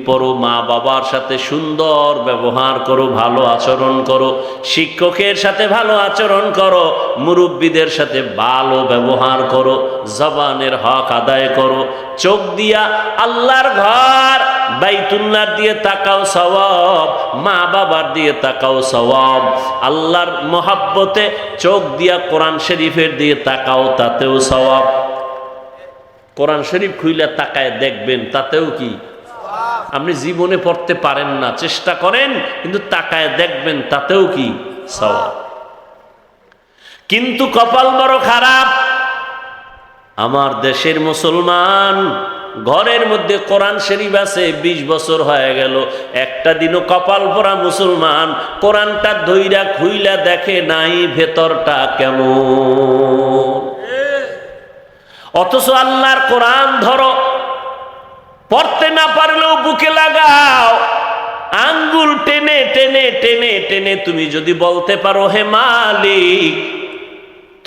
পড়ো, মা বাবার সাথে সুন্দর ব্যবহার করো, ভালো আচরণ করো, শিক্ষকের সাথে ভালো আচরণ করো, মুরব্বীদের সাথে ভালো ব্যবহার করো, জবানের হক আদায় করো। চোখ দিয়া আল্লাহর ঘর বাইতুল্লাহ দিয়ে তাকাও সওয়াব, মা বাবার দিয়ে তাকাও সওয়াব। আল্লাহর মহাব্বতে চোখ দিয়া কোরআন শরীফের দিয়ে তাকাও, তাতেও সওয়াব। কোরআন শরীফ খুইলা তাকায় দেখবেন, তাতেও কি? আপনি জীবনে পড়তে পারেন না, চেষ্টা করেন, কিন্তু তাকায় দেখবেন, তাতেও কি? সওয়াব। কিন্তু কপাল বড় খারাপ, আমার দেশের মুসলমান ঘরের মধ্যে কোরআন শরীফ আছে, 20 বছর হয়ে গেল, একটা দিনও কপাল পরা মুসলমান কোরআনটা ধইরা খুইলা দেখে নাই ভেতরটা কেমন। অথচ আল্লাহর কোরআন ধরো, পড়তে না পারলেও বুকে লাগাও, আঙ্গুল টেনে টেনে টেনে টেনে তুমি যদি বলতে পারো, হে মালিক,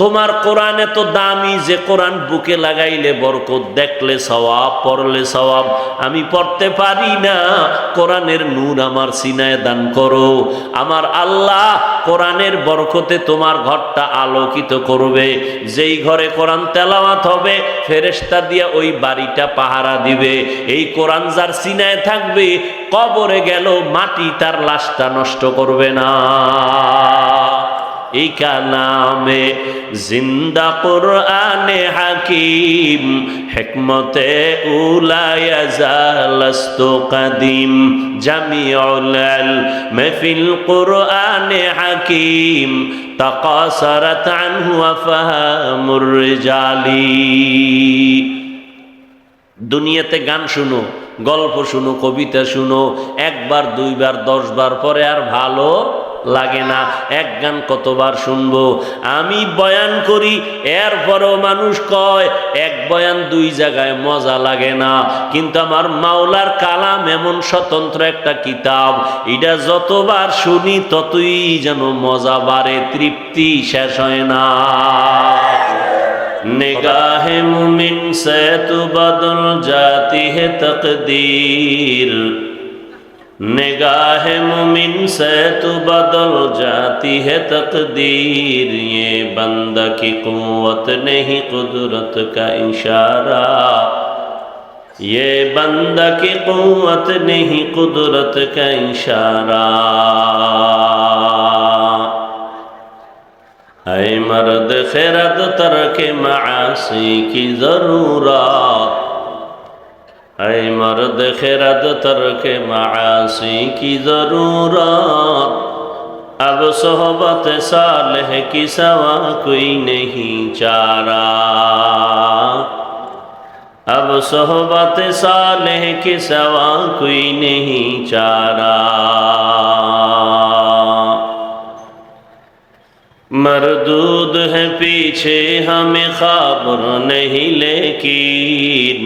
তোমার কোরআন এত দামি যে কোরআন বুকে লাগাইলে বরকত, দেখলে সওয়াব, পড়লে সওয়াব, আমি পড়তে পারি না, কোরআনের নূর আমার সিনায় দান করো। আমার আল্লাহ কোরআনের বরকতে তোমার ঘরটা আলোকিত করবে। যেই ঘরে কোরআন তেলাওয়াত হবে, ফেরেশতা দিয়া ওই বাড়িটা পাহারা দিবে। এই কোরআন যার সিনায় থাকবে, কবরে গেল মাটি তার লাশটা নষ্ট করবে না। এই কালামে জিন্দা কুরআনে হাকিম, হিকমতে উলায়া জালাস্তু কাদিম, জামিউল ইলম ফিল কুরআনে হাকিম, তাকাসারাত আনহু আফহামুর রিজালি। দুনিয়াতে গান শুনো, গল্প শুনো, কবিতা শুনো, একবার, দুইবার, 10 বার পরে আর ভালো লাগে না। এক গান কতবার শুনবো? আমি বয়ান করি, এরপরও মানুষ কয় এক বয়ান 2 জায়গায় মজা লাগে না। কিন্তু আমার মাওলার কালাম এমন স্বতন্ত্র একটা কিতাব, এটা যতবার শুনি ততই যেন মজা বাড়ে, তৃপ্তি শেষ হয় না। निगाहे मुमिन से तू बदल जाती है तकदीर, निगाहे मुमिन से तू बदल जाती है तकदीर, ये बंदा की कुव्वत नहीं कुदरत का इशारा, ये बंदा की कुव्वत नहीं कुदरत का इशारा। ऐ मर्द खिरद तरके मासी की जरूरत, ऐ मर्द खिरद तरके मासी की जरूरत, अब सोहबत सालेह की सवा कोई नहीं चारा, अब सोहबत सालेह की सवा कोई नहीं चारा। मरदूद है पीछे हमें खबर नहीं, लेकिन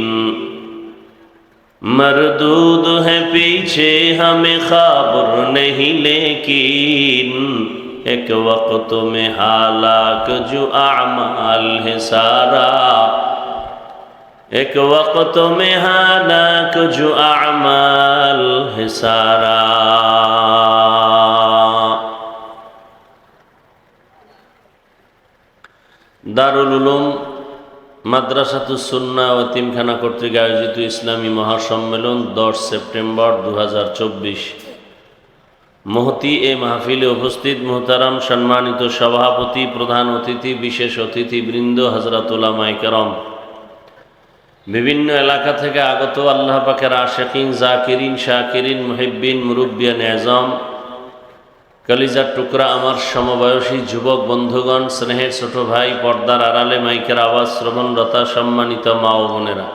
मरदूद है पीछे हमें खबर नहीं, लेकिन एक वक्त में हालाक जो आमाल है सारा, एक वक्त में हालाक जो आमाल है सारा। দারুল উলুম মাদ্রাসাতুস সুন্নাহ ও এতিমখানা কর্তৃক আয়োজিত ইসলামী মহাসম্মেলন 10 সেপ্টেম্বর 2024। মহতি এ মাহফিলে উপস্থিত মুহতারাম সম্মানিত সভাপতি, প্রধান অতিথি, বিশেষ অতিথিবৃন্দ, হযরত উলামায়ে কেরাম, বিভিন্ন এলাকা থেকে আগত আল্লাহ পাকের আশিকিন, জাকিরিন, শাকিরিন, মুহিব্বিন, মুরব্বিয়ান আযম, কলিজার টুকরা আমার সমবয়সী যুবক বন্ধুগণ, স্নেহের ছোট ভাই, পর্দার আড়ালে মাইকের আওয়াজ শ্রবণরতা সম্মানিত মা ও বোনেরা,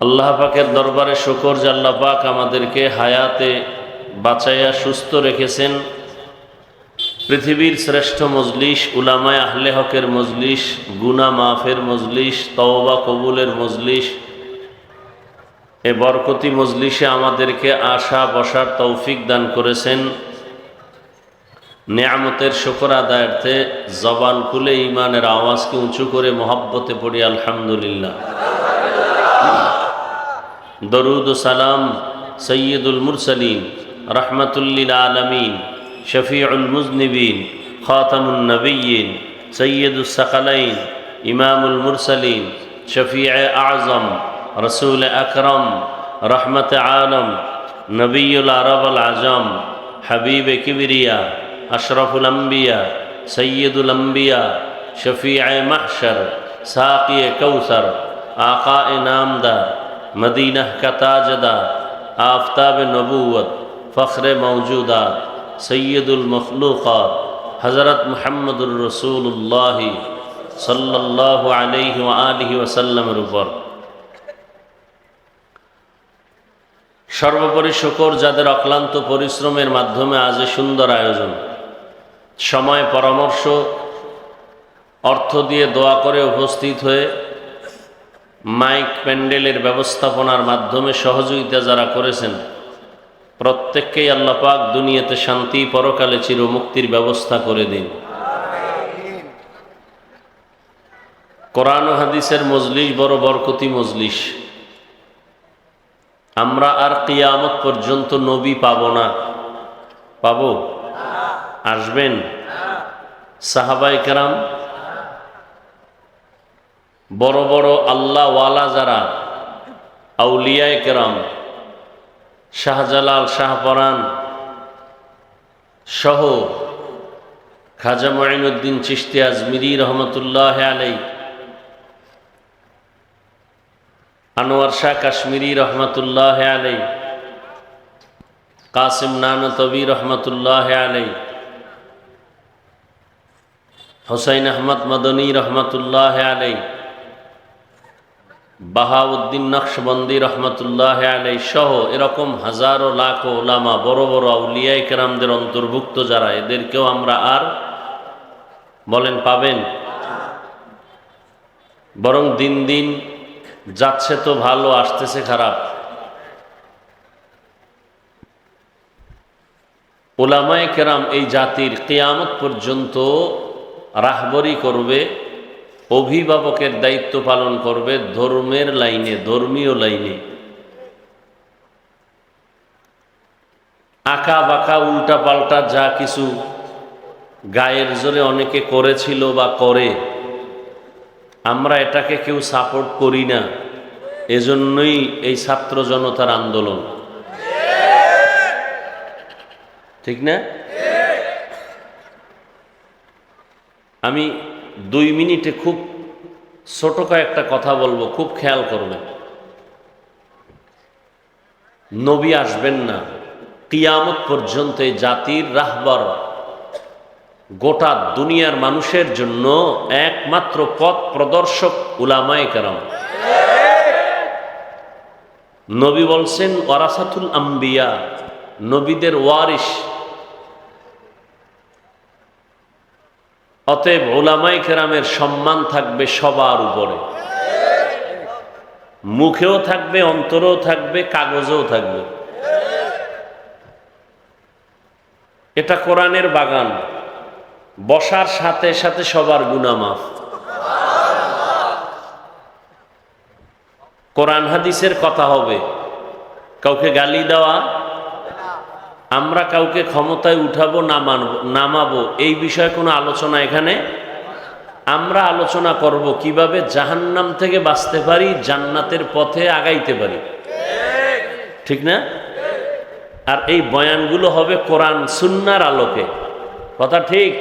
আল্লাহ পাকের দরবারে শুকর যে আল্লাহ পাক আমাদেরকে হায়াতে বাঁচাইয়া সুস্থ রেখেছেন। পৃথিবীর শ্রেষ্ঠ মজলিস, উলামায়ে আহলে হকের মজলিস, গুনাহ মাফের মজলিস, তওবা কবুলের মজলিস, এ বরকতি মজলিসে আমাদেরকে আসা বসার তৌফিক দান করেছেন। নেয়ামতের শুকর আদায়ার্থে জবান খুলে ইমানের আওয়াজকে উঁচু করে মহব্বতে পড়ি আলহামদুলিল্লাহ। দরুদ ও সালাম সৈয়দুল মুরসালিন, রহমাতুল লিল আলামিন, শফিউল মুজনিবিন, খাতামুন নবিয়্যিন, সৈয়দুস সাকালাইন, ইমামুল মুরসালিন, শফিয়ে আজম, রসুল আকরম, রহমত আলম, নবীল আরব আল আজম, হাবিব কিবরিয়া, আশরফুল আম্বিয়া, সৈয়দুল আম্বিয়া, শফিয়ে মাহশর, সাকিয়ে কৌসর, आक़ाए नामदार, मदीना का ताजदार, आफताब नबूवत, फ़ख्र मौजूदात, सैयदुल मखलूक़ात, हज़रत मुहम्मदुर रसूलुल्लाह सल्लल्लाहु अलैहि व आलिहि वसल्लमेর উপর সর্বোপরি শুকর যাদের অক্লান্ত পরিশ্রমের মাধ্যমে আজ সুন্দর আয়োজন, সময় পরামর্শ অর্থ দিয়ে দোয়া করে উপস্থিত হয়ে মাইক প্যান্ডেলের ব্যবস্থাপনার মাধ্যমে সহযোগিতা যারা করেছেন প্রত্যেককেই আল্লাহ পাক দুনিয়াতে শান্তি, পরকালে চিরমুক্তির ব্যবস্থা করে দিন। কোরআন ও হাদিসের মজলিস বড় বরকতি মজলিস। আমরা আর কিয়ামত পর্যন্ত নবী পাবো না। পাবো? আসবেন সাহাবায়ে কেরাম, বড় বড় আল্লাহওয়ালা যারা আউলিয়ায়ে কেরাম, শাহজালাল, শাহপরান সহ খাজা মুঈনুদ্দিন চিশতি আজমিরি রহমতুল্লাহ আলাই, আনোয়ার শাহ কাশ্মীরি রহমতুল্লাহ আলাই, কাসিম নানতবী রহমতুল্লাহ আলাই, হুসাইন আহমদ মদনী রহমতুল্লাহ আলাই, বাহাউদ্দিন নকশবন্দি রহমতুল্লাহ আলাই সহ এরকম হাজারো লাখো ওলামা, বড় বড় আউলিয়ায়ে কেরামদের অন্তর্ভুক্ত যারা, এদেরকেও আমরা আর বলেন পাবেন? বরং দিন দিন যাচ্ছে তো ভালো, আসতেছে খারাপ। ওলামায়ে কেরাম এই জাতির কিয়ামত পর্যন্ত রাহবরি করবে, অভিভাবকের দায়িত্ব পালন করবে ধর্মের লাইনে, ধর্মীয় লাইনে। আঁকা বাঁকা উল্টা পাল্টা যা কিছু গায়ের জোরে অনেকে করেছিল বা করে, আমরা এটাকে কেউ সাপোর্ট করি না। এজন্যই এই ছাত্র জনতার আন্দোলন, ঠিক না? আমি 2 মিনিটে খুব ছোট কয়েকটা কথা বলবো, খুব খেয়াল করবেন। নবী আসবেন না, কিয়ামত পর্যন্ত এই জাতির রাহবার, গোটা দুনিয়ার মানুষের জন্য একমাত্র পথ প্রদর্শক উলামায়ে কেরাম। নবী বলছেন ওয়ারাসাতুল আম্বিয়া, নবীদের ওয়ারিস। অতএব উলামায়ে কেরামের সম্মান থাকবে সবার উপরে, মুখেও থাকবে, অন্তরেও থাকবে, কাগজেও থাকবে। এটা কোরআনের বাগান, বসার সাথে সাথে সবার গুনাহ মাফ। কোরআন হাদিসের কথা হবে, কাউকে গালি দেওয়া, আমরা কাউকে ক্ষমতায় উঠাবো নামাবো, এই বিষয়ে কোনো আলোচনা এখানে। আমরা আলোচনা করব কিভাবে জাহান্নাম থেকে বাঁচতে পারি, জান্নাতের পথে আগাইতে পারি, ঠিক না? আর এই বয়ানগুলো হবে কোরআন সুন্নাহর আলোকে, কথা ঠিক?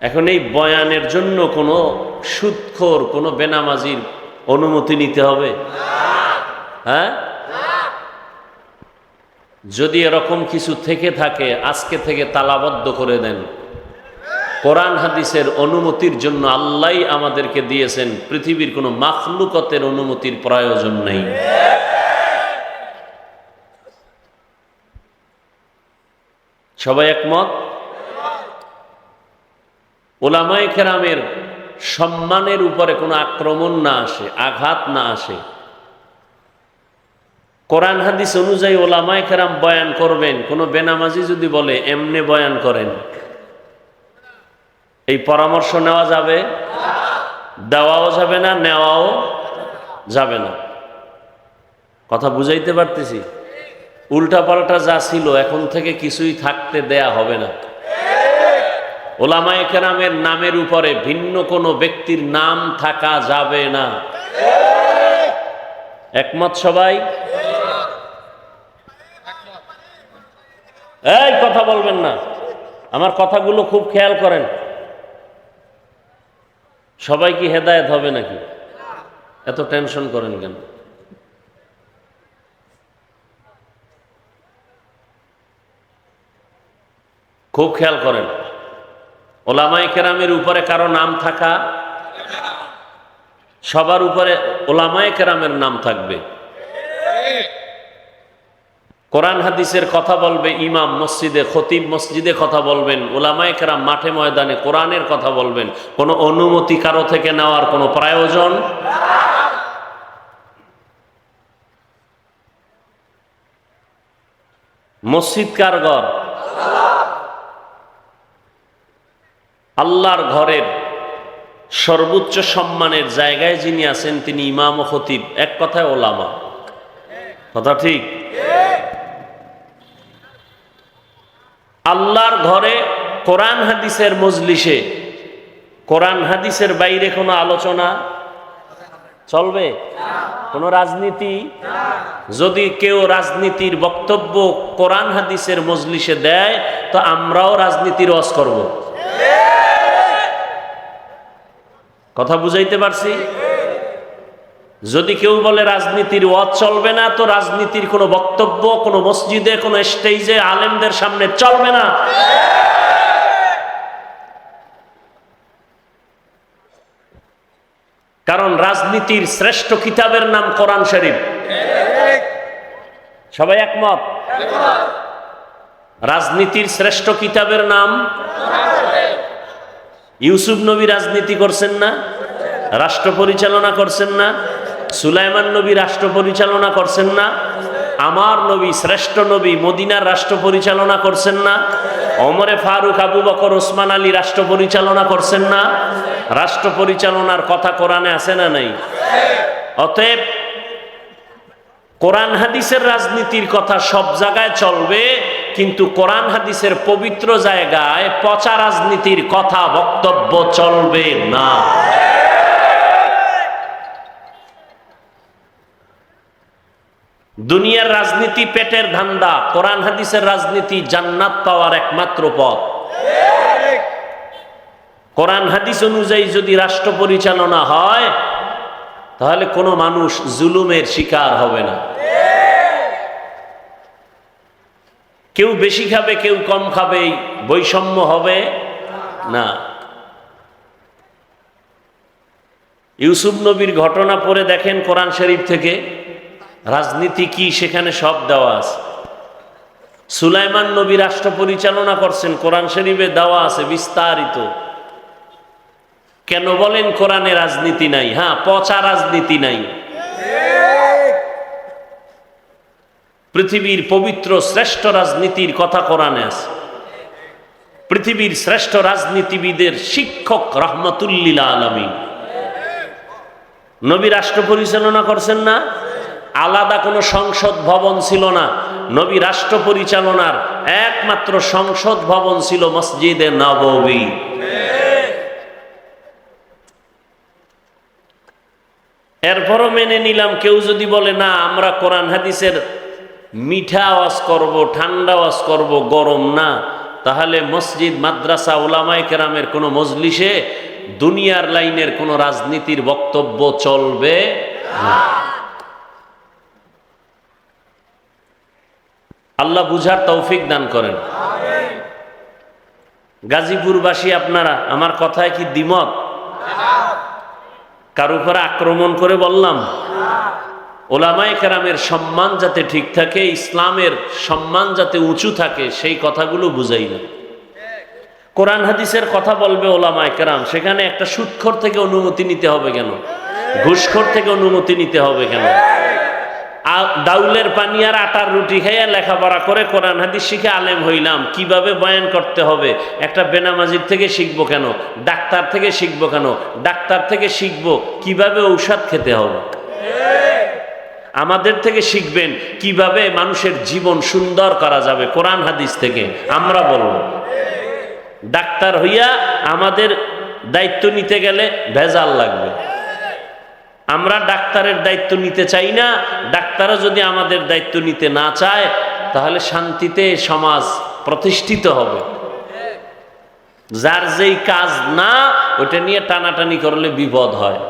এখন এই বয়ানের জন্য কোনো সুদখোর, কোনো বেনামাজির অনুমতি নিতে হবে? হ্যাঁ, যদি এরকম কিছু থেকে থাকে আজকে থেকে তালাবদ্ধ করে দেন। কোরআন হাদিসের অনুমতির জন্য আল্লাহই আমাদেরকে দিয়েছেন, পৃথিবীর কোনো মাখলুকতের অনুমতির প্রয়োজন নেই। সবাই একমত? উলামায়ে কেরামের সম্মানের উপরে কোনো আক্রমণ না আসে, আঘাত না আসে। কোরআন হাদিস অনুযায়ী উলামায়ে কেরাম বয়ান করবেন। কোনো বেনামাজি যদি বলে এমনে বয়ান করেন, এই পরামর্শ নেওয়া যাবে? দেওয়াও যাবে না, নেওয়াও যাবে না। কথা বুঝাইতে পারতেছি? উল্টা পাল্টা যা ছিল এখন থেকে কিছুই থাকতে দেয়া হবে না। ওলামায়ে কেরামের নামের উপরে ভিন্ন কোনো ব্যক্তির নাম থাকা যাবে না। একমত সবাই? এই কথা বলবেন না, আমার কথাগুলো খুব খেয়াল করেন। সবাই কি হেদায়েত হবে নাকি? এত টেনশন করেন কেন? খুব খেয়াল করেন। ওলামায়ে কেরামের উপরে কারো নাম থাকা, সবার উপরে ওলামায়ে কেরামের নাম থাকবে। কোরআন হাদিসের কথা বলবে ইমাম মসজিদে, খতিব মসজিদে কথা বলবেন, ওলামায়ে কেরাম মাঠে ময়দানে কোরআনের কথা বলবেন। কোনো অনুমতি কারো থেকে নেওয়ার কোনো প্রয়োজন। মসজিদ কার ঘর? আল্লাহর ঘরের সর্বোচ্চ সম্মানের জায়গায় যিনি আছেন তিনি ইমাম ও খতিব, এক কথায় ওলামা। কথা ঠিক? আল্লাহর ঘরে কোরআন হাদিসের মজলিসে কোরআন হাদিসের বাইরে কোনো আলোচনা চলবে? কোনো রাজনীতি? যদি কেউ রাজনীতির বক্তব্য কোরআন হাদিসের মজলিসে দেয় তো আমরাও রাজনীতির ওয়াজ করব। কথা বুঝাইতে পারছি? যদি কেউ বলে রাজনীতির ওয়াজ চলবে না, তো রাজনীতির কোনো বক্তব্য কোনো মসজিদে কোনো স্টেজে আলেমদের সামনে চলবে না। কারণ রাজনীতির শ্রেষ্ঠ কিতাবের নাম কোরআন শরীফ। সবাই একমত? রাজনীতির শ্রেষ্ঠ কিতাবের নাম? ইউসুফ নবী রাজনীতি করছেন না? রাষ্ট্র পরিচালনা করছেন না? সুলাইমান নবী রাষ্ট্র পরিচালনা করছেন না? আমার নবী শ্রেষ্ঠ নবী মদিনার রাষ্ট্র পরিচালনা করছেন না? ওমরে ফারুক, আবু বকর, ওসমান আলী রাষ্ট্র পরিচালনা করছেন না? রাষ্ট্র পরিচালনার কথা কোরআনে আছে না নাই? অতএব কোরআন হাদিসের রাজনীতির কথা সব জায়গায় চলবে, কিন্তু কোরআন হাদিসের পবিত্র জায়গায় পচা রাজনীতির কথা বক্তব্য চলবে না। দুনিয়ার রাজনীতি পেটের ধান্দা, কোরআন হাদিসের রাজনীতি জান্নাত পাওয়ার একমাত্র পথ। কোরআন হাদিস অনুযায়ী যদি রাষ্ট্র পরিচালনা হয় তাহলে কোনো মানুষ জুলুমের শিকার হবে না। কেউ বেশি খাবে, কেউ কম খাবে, বৈষম্য হবে না। ইউসুফ নবীর ঘটনা পড়ে দেখেন কোরআন শরীফ থেকে, রাজনীতি কি সেখানে সব দেওয়া আছে। সুলাইমান নবী রাষ্ট্র পরিচালনা করছেন, কোরআন শরীফে দেওয়া আছে বিস্তারিত। কেন বলেন কোরআনে রাজনীতি নাই? হ্যাঁ, পচা রাজনীতি নাই। পৃথিবীর পবিত্র শ্রেষ্ঠ রাজনীতির কথা কোরআনে আছে। পৃথিবীর শ্রেষ্ঠ রাজনীতিবিদের শিক্ষক রাহমাতুল্লিল আলামিন নবী রাষ্ট্র পরিচালনা করছেন না? আলাদা কোনো সংসদ ভবন ছিল না। নবী রাষ্ট্র পরিচালনার একমাত্র সংসদ ভবন ছিল মসজিদে নববী। এরপরও মেনে নিলাম কেউ যদি বলে না আমরা কোরআন হাদিসের মিঠা আওয়াজ করব, ঠান্ডা আওয়াজ করব, গরম না, তাহলে মসজিদ, মাদ্রাসা, ওলামায়ে কেরামের কোনো মজলিসে দুনিয়ার লাইনের কোনো রাজনীতির বক্তব্য চলবে না। আল্লাহ বুঝার তৌফিক দান করেন। গাজীপুরবাসী আপনারা আমার কথায় কি দ্বিমত? কার উপরে আক্রমণ করে বললাম? ওলামায়ে কেরামের সম্মান যাতে ঠিক থাকে, ইসলামের সম্মান যাতে উঁচু থাকে, সেই কথাগুলো বুঝাই না। কোরআন হাদিসের কথা বলবে ওলামায়ে কেরাম, সেখানে একটা সুদখোর থেকে অনুমতি নিতে হবে কেন? ঘুষখোর থেকে অনুমতি নিতে হবে কেন? ডাউলের পানি আর আটার রুটি খাইয়া লেখাপড়া করে কোরআন হাদিস শিখে আলেম হইলাম, কিভাবে বয়ান করতে হবে একটা বেনামাজির থেকে শিখবো কেন? ডাক্তার থেকে শিখবো কেন? ডাক্তার থেকে শিখবো কিভাবে ঔষধ খেতে হবে। আমাদের থেকে শিখবেন কিভাবে মানুষের জীবন সুন্দর করা যাবে কোরআন হাদিস থেকে। আমরা বলব ডাক্তার হইয়া আমাদের দায়িত্ব নিতে গেলে ভেজাল লাগবে। আমরা ডাক্তারের দায়িত্ব নিতে চাই না। ডাক্তারও যদি আমাদের দায়িত্ব নিতে না চায় তাহলে শান্তিতে সমাজ প্রতিষ্ঠিত হবে। যার যেই কাজ না ওটা নিয়ে টানাটানি করলে বিপদ হয়।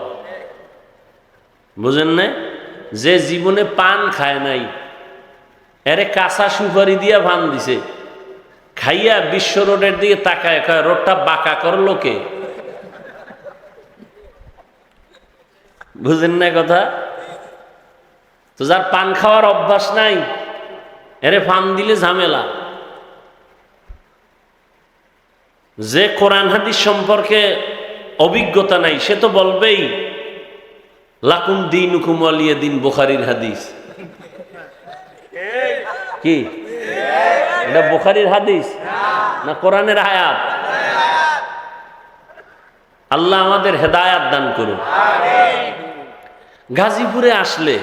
বুঝেন না? যে জীবনে পান খায় নাই এরে কাঁচা সুপারি দিয়া ভান দিছে, খাইয়া বিশ্ব রোডের দিকে তাকায় কয় রোডটা বাঁকা করলো কে? বুঝেন না কথা? তো যার পান খাওয়ার অভ্যাস নাই এরে ফান দিলে ঝামেলা। যে কোরআন হাদিস সম্পর্কে অভিজ্ঞতা নাই সে তো বলবেই লাকুম দীনুকুম ওয়ালিয়া দিন, বুখারীর হাদিস। কি এটা বুখারীর হাদিস না কোরআনের আয়াত? আল্লাহ আমাদের হেদায়াত দান করুন। গাজীপুরে আসলে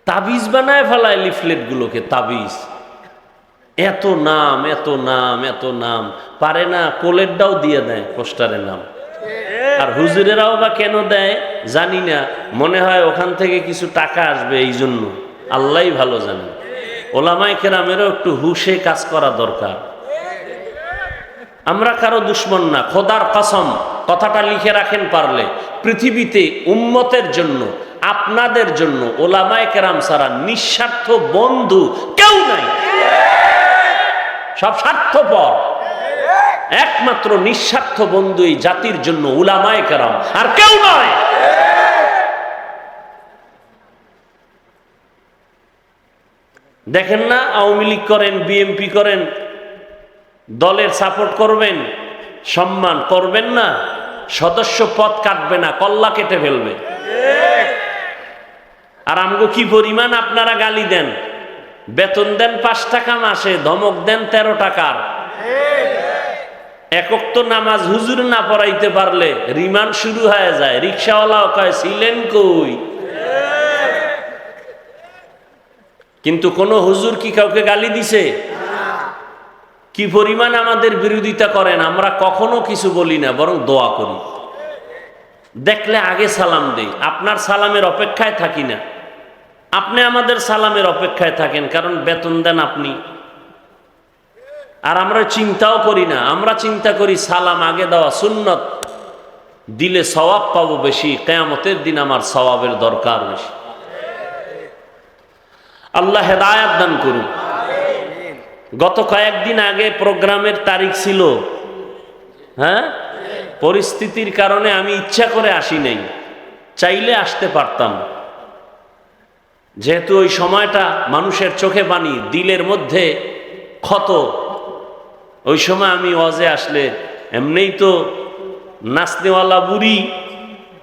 তাবিজ বানায় ফেলায় লিফলেট গুলোকে, তাবিজ। এত নাম এত নাম এত নাম, পারে না কোলেরটাও দিয়ে দেয় পোস্টারের নাম। আর হুজুরেরাও বা কেন দেয় জানি না, মনে হয় ওখান থেকে কিছু টাকা আসবে এই জন্য, আল্লাহই ভালো জানে। ওলামায়ে কেরামেরও একটু হুশে কাজ করা দরকার। আমরা কারো দুশ্মন না, খোদার কসম কথাটা লিখে রাখেন পারলে। পৃথিবীতে উম্মতের জন্য, আপনাদের জন্য ওলামায়ে কেরাম ছাড়া নিঃস্বার্থ বন্ধু কেউ নাই। সব স্বার্থপর। একমাত্র নিঃস্বার্থ বন্ধু এই জাতির জন্য উলামায়ে কেরাম, আর কেউ নয়। দেখেন না, আওয়ামী লীগ করেন, বিএনপি করেন, দলের সাপোর্ট করবেন, সম্মান করবেন না, সদস্য পদ কাটবে না, কল্লা কেটে ফেলবে। আর আমগো কি পরিমাণ আপনারা গালি দেন, বেতন দেন 5 টাকা মাসে, ধমক দেন 13 টাকার। একক তো নামাজ হুজুর না পড়াইতে পারলে রিমান্ড শুরু হয়ে যায়। রিক্সাওয়ালাও কয় ছিলেন কই? কিন্তু কোন হুজুর কি কাউকে গালি দিছে? কি পরিমাণ আমাদের বিরোধিতা করেন, আমরা কখনো কিছু বলি না, বরং দোয়া করি। দেখলে আগে সালাম দেই, আপনার সালামের অপেক্ষায় থাকি না। আপনি আমাদের সালামের অপেক্ষায় থাকেন, কারণ বেতন দেন আপনি। আর আমরা চিন্তাও করি না, আমরা চিন্তা করি সালাম আগে দেওয়া সুন্নত, দিলে সওয়াব পাবো বেশি, কিয়ামতের দিন আমার সওয়াবের দরকার বেশি। আল্লাহ হেদায়েত দান করুন। গত কয়েকদিন আগে প্রোগ্রামের তারিখ ছিল, হ্যাঁ, পরিস্থিতির কারণে আমি ইচ্ছা করে আসি নাই, চাইলে আসতে পারতাম। যেহেতু ওই সময়টা মানুষের চোখে পানি, দিলের মধ্যে ক্ষত, ওই সময় আমি ওয়াজে আসলে এমনিই তো নাচনেওয়ালা বুড়ি,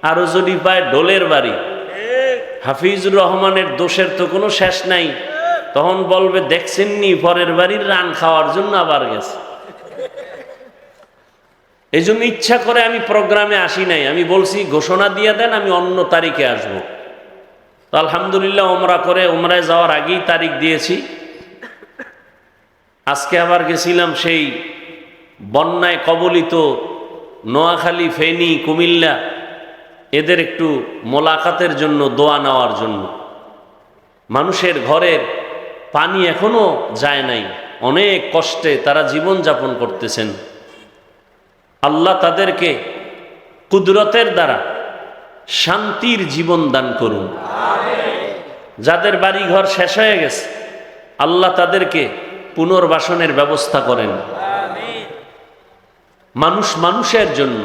আরো যদি পায় ঢোলের বাড়ি। হাফিজুর রহমানের দোষের তো কোনো শেষ নাই, তখন বলবে দেখছেননি পরের বাড়ির রান খাওয়ার জন্য আবার গেছে। এই জন্য ইচ্ছা করে আমি প্রোগ্রামে আসি নাই। আমি বলছি ঘোষণা দিয়ে দেন, আমি অন্য তারিখে আসবো। তো আলহামদুলিল্লাহ ওমরা করে, ওমরায় যাওয়ার আগেই তারিখ দিয়েছি। আজকে আবার গেছিলাম সেই বন্যায় কবলিত নোয়াখালী, ফেনী, কুমিল্লা, এদের একটু মোলাকাতের জন্য, দোয়া নেওয়ার জন্য। মানুষের ঘরের পানি এখনো যায় নাই, অনেক কষ্টে তারা জীবন যাপন করতেছেন। আল্লাহ তাদেরকে কুদরতের দ্বারা শান্তির জীবন দান করুন। যাদের বাড়ি ঘর শেষ হয়ে গেছে আল্লাহ তাদেরকে পুনর্বাসনের ব্যবস্থা করেন। মানুষ মানুষের জন্য,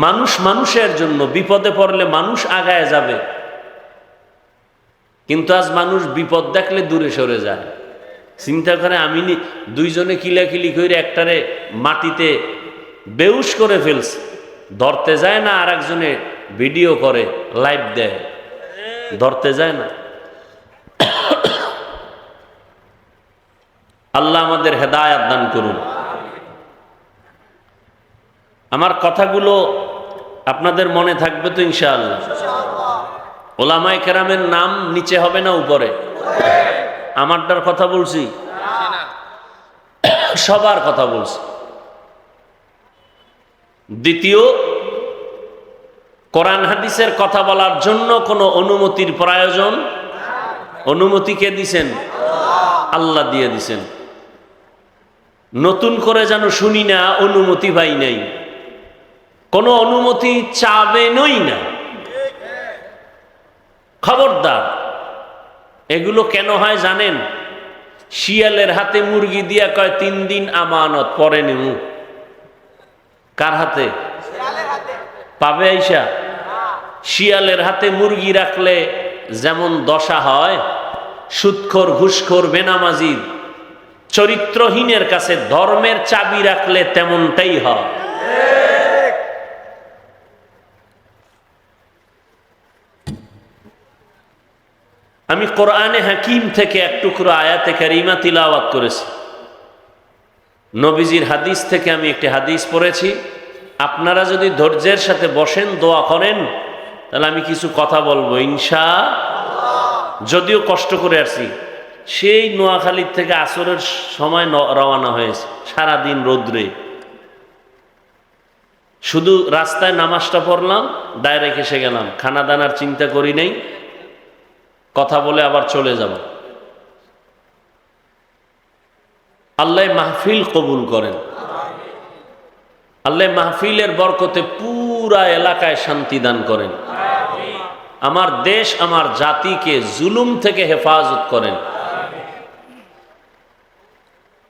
মানুষ মানুষের জন্য, বিপদে পড়লে মানুষ আগায় যাবে। কিন্তু আজ মানুষ বিপদ দেখলে দূরে সরে যায়। চিন্তা করে আমি দুইজনে কিলাকিলি করে একটারে মাটিতে বেউস করে ফেলছে, ধরতে যায় না, আর একজনে ভিডিও করে লাইভ দেয়, ধরতে যায় না। আল্লাহ আমাদের হেদায়েত দান করুন। আমার কথাগুলো আপনাদের মনে থাকবে তো ইনশাআল্লাহ? ওলামায়ে কেরামের নাম নিচে হবে না উপরে? আমারটার কথা বলছি, সবার কথা বলছি। দ্বিতীয়, কোরআন হাদিসের কথা বলার জন্য কোনো অনুমতির প্রয়োজন? অনুমতি কে দিছেন? আল্লাহ দিয়ে দিছেন। নতুন করে যেন শুনি না অনুমতি পাই নাই, কোনো অনুমতি চাবেনই না, খবরদার। এগুলো কেন হয় জানেন? শিয়ালের হাতে মুরগি দিয়া কয় 3 দিন আমানত, পরে নেমু। কার হাতে? পাবে আইসা? শিয়ালের হাতে মুরগি রাখলে যেমন দশা হয়, সুদখোর, ঘুষখোর, বেনামাজি, চরিত্রহীনের কাছে ধর্মের চাবি রাখলে তেমনটাই হয়। আমি কোরআনে হাকিম থেকে এক টুকরো আয়াতে কারিমা তিলাওয়াত করেছি। নবীজির হাদিস থেকে আমি একটি হাদিস পড়েছি। আপনারা যদি ধৈর্যের সাথে বসেন, দোয়া করেন, তাহলে আমি কিছু কথা বলবো ইনশাআল্লাহ। যদিও কষ্ট করে আসছি, সেই নোয়াখালীর থেকে আসরের সময় রওনা হয়েছে, সারাদিন রৌদ্রে। শুধু রাস্তায় নামাজটা পড়লাম, ডাইরেক্ট এসে গেলাম, খানা দানার চিন্তা করি নাই, কথা বলে আবার চলে যাব। আল্লাহ মাহফিল কবুল করেন। আল্লাহ মাহফিলের বরকতে পুরা এলাকায় শান্তি দান করেন। আমার দেশ, আমার জাতিকে জুলুম থেকে হেফাজত করেন।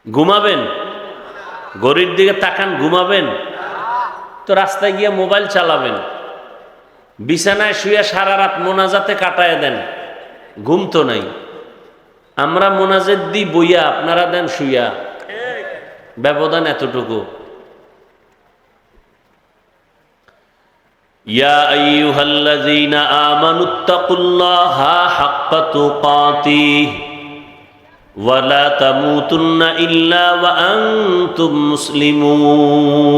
ঘুমাবেন? ঘড়ির দিকে তাকান, ঘুমাবেন তো রাস্তায় গিয়ে মোবাইল চালাবেন, বিছানায় শুয়ে সারা রাত মোনাজাতে কাটায় দেন, ঘুম তো নাই। আমরা মোনাজাত দিই বইয়া, আপনারা দেন শুইয়া, ব্যবধান এতটুকু। ইয়া আইয়ুহাল্লাযীনা আমানুত্তাকুল্লাহা হাক্কা তুকাতিহ ওয়া লা তামুতুন্না ইল্লা ওয়া আনতুম মুসলিমুন।